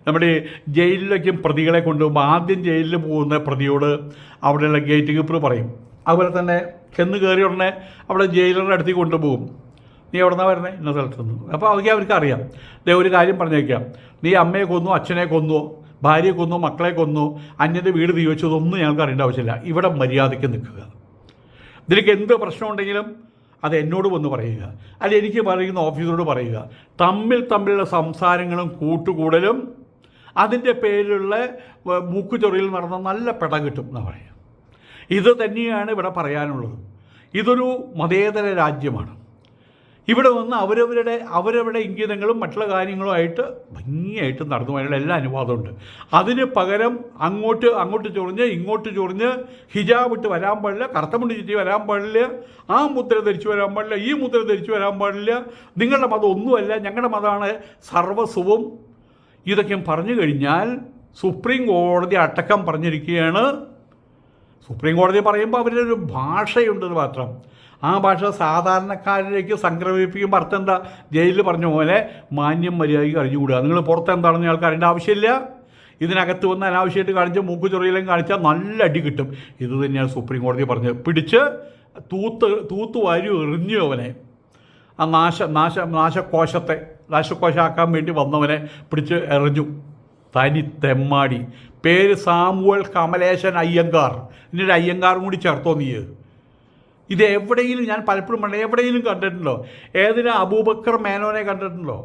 A: നമ്മുടെ ജയിലിലേക്കും പ്രതികളെ കൊണ്ടുപോകുമ്പോൾ ആദ്യം ജയിലിൽ പോകുന്ന പ്രതിയോട് അവിടെയുള്ള ഗേറ്റ് കീപ്പർ പറയും. അതുപോലെ തന്നെ ചെന്ന് കയറി ഉടനെ അവിടെ ജയിലറുടെ അടുത്തേക്ക് കൊണ്ടുപോകും. നീ എവിടെ നിന്നാണ് വരുന്നത്? ഇന്ന സ്ഥലത്ത് നിന്ന്. അപ്പോൾ അതൊക്കെ അവർക്ക് അറിയാം. ഒരു കാര്യം പറഞ്ഞേക്കാം, നീ അമ്മയെ കൊന്നു, അച്ഛനെ കൊന്നു, ഭാര്യയെ കൊന്നു, മക്കളെ കൊന്നു, അന്യൻ്റെ വീട് തീ വെച്ചതൊന്നും ഞങ്ങൾക്ക് അറിയേണ്ട ആവശ്യമില്ല. ഇവിടെ മര്യാദയ്ക്ക് നിൽക്കുക. ഇതിലേക്ക് എന്ത് പ്രശ്നമുണ്ടെങ്കിലും അത് എന്നോട് വന്ന് പറയുക, അല്ല എനിക്ക് പറയുന്ന ഓഫീസറോട് പറയുക. തമ്മിലുള്ള സംസാരങ്ങളും കൂട്ടുകൂടലും അതിൻ്റെ പേരിലുള്ള മൂക്കുചൊറിയിൽ നടന്ന നല്ല പെട കിട്ടും എന്ന് പറയാം. ഇത് തന്നെയാണ് ഇവിടെ പറയാനുള്ളത്. ഇതൊരു മതേതര രാജ്യമാണ്. ഇവിടെ വന്ന് അവരവരുടെ ഇംഗിതങ്ങളും മറ്റുള്ള കാര്യങ്ങളുമായിട്ട് ഭംഗിയായിട്ട് നടന്നു പോകാനുള്ള എല്ലാ അനുവാദമുണ്ട്. അതിന് പകരം അങ്ങോട്ട് ചൊറിഞ്ഞ് ഇങ്ങോട്ട് ചൊറിഞ്ഞ് ഹിജാബ് ഇട്ട് വരാൻ പാടില്ല, കറുത്തമുണ്ട് ചുറ്റി വരാൻ പാടില്ല, ആ മുദ്ര ധരിച്ചു വരാൻ പാടില്ല, ഈ മുദ്ര ധരിച്ചു വരാൻ പാടില്ല, നിങ്ങളുടെ മതം ഒന്നുമല്ല, ഞങ്ങളുടെ മതമാണ് സർവ്വസ്വവും, ഇതൊക്കെയും പറഞ്ഞു കഴിഞ്ഞാൽ സുപ്രീം കോടതി അടക്കം പറഞ്ഞിരിക്കുകയാണ്. സുപ്രീം കോടതി പറയുമ്പോൾ അവരുടെ ഒരു ഭാഷയുണ്ടെന്ന് മാത്രം. ആ ഭാഷ സാധാരണക്കാരിലേക്ക് സംക്രമിപ്പിക്കുമ്പോൾ അർത്ഥം എന്താ? ജയിലിൽ പറഞ്ഞ പോലെ മാന്യം മര്യാദയ്ക്ക് അറിഞ്ഞുകൂടുക. നിങ്ങൾ പുറത്ത് എന്താണെന്ന് ഞങ്ങൾക്ക് അറിയേണ്ട ആവശ്യമില്ല. ഇതിനകത്ത് വന്ന് അനാവശ്യമായിട്ട് കാണിച്ച് മൂക്കുചൊറിയിലും കാണിച്ചാൽ നല്ല അടി കിട്ടും. ഇത് തന്നെയാണ് സുപ്രീം കോടതി പറഞ്ഞത്. പിടിച്ച് തൂത്തുവാരി എറിഞ്ഞു അവനെ, ആ നാശകോശാക്കാൻ വേണ്ടി വന്നവനെ പിടിച്ച് എറിഞ്ഞു. തനി തെമ്മാടി. പേര് സാമുവൽ കമലേശൻ അയ്യങ്കാർ. ഇതിൻ്റെ അയ്യങ്കാറും കൂടി ചേർത്തോ നീ? ഇത് എവിടെയെങ്കിലും ഞാൻ പലപ്പോഴും എവിടെയെങ്കിലും കണ്ടിട്ടുണ്ടോ? ഏതിലും അബൂബക്കർ മേനോനെ കണ്ടിട്ടുണ്ടോ?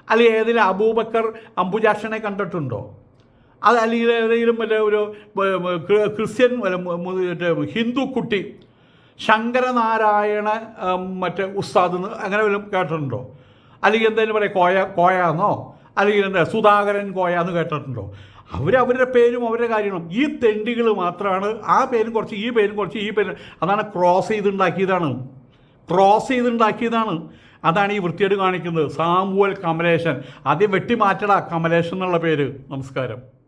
A: അല്ലെങ്കിൽ ഏതിലും അബൂബക്കർ അംബുജാക്ഷനെ കണ്ടിട്ടുണ്ടോ? അത് അല്ലെങ്കിൽ ഏതെങ്കിലും ഒരു ക്രിസ്ത്യൻ ഹിന്ദു കുട്ടി ശങ്കരനാരായണ ഉസ്താദ് അങ്ങനെ വല്ലതും കേട്ടിട്ടുണ്ടോ? അല്ലെങ്കിൽ എന്തായാലും പറയാം കോയാന്നോ അല്ലെങ്കിൽ എന്താ സുധാകരൻ കോയ എന്ന് കേട്ടിട്ടുണ്ടോ? അവരവരുടെ പേരും അവരുടെ കാര്യങ്ങളും. ഈ തെണ്ടികൾ മാത്രമാണ് ആ പേരും കുറച്ച് ഈ പേരും കുറച്ച് ഈ പേരും, അതാണ് ക്രോസ് ചെയ്തുണ്ടാക്കിയതാണ്. അതാണ് ഈ വൃത്തിയോട് കാണിക്കുന്നത്. സാമുവൽ കമലേശൻ. ആദ്യം വെട്ടി മാറ്റടാ കമലേശൻ എന്നുള്ള പേര്. നമസ്കാരം.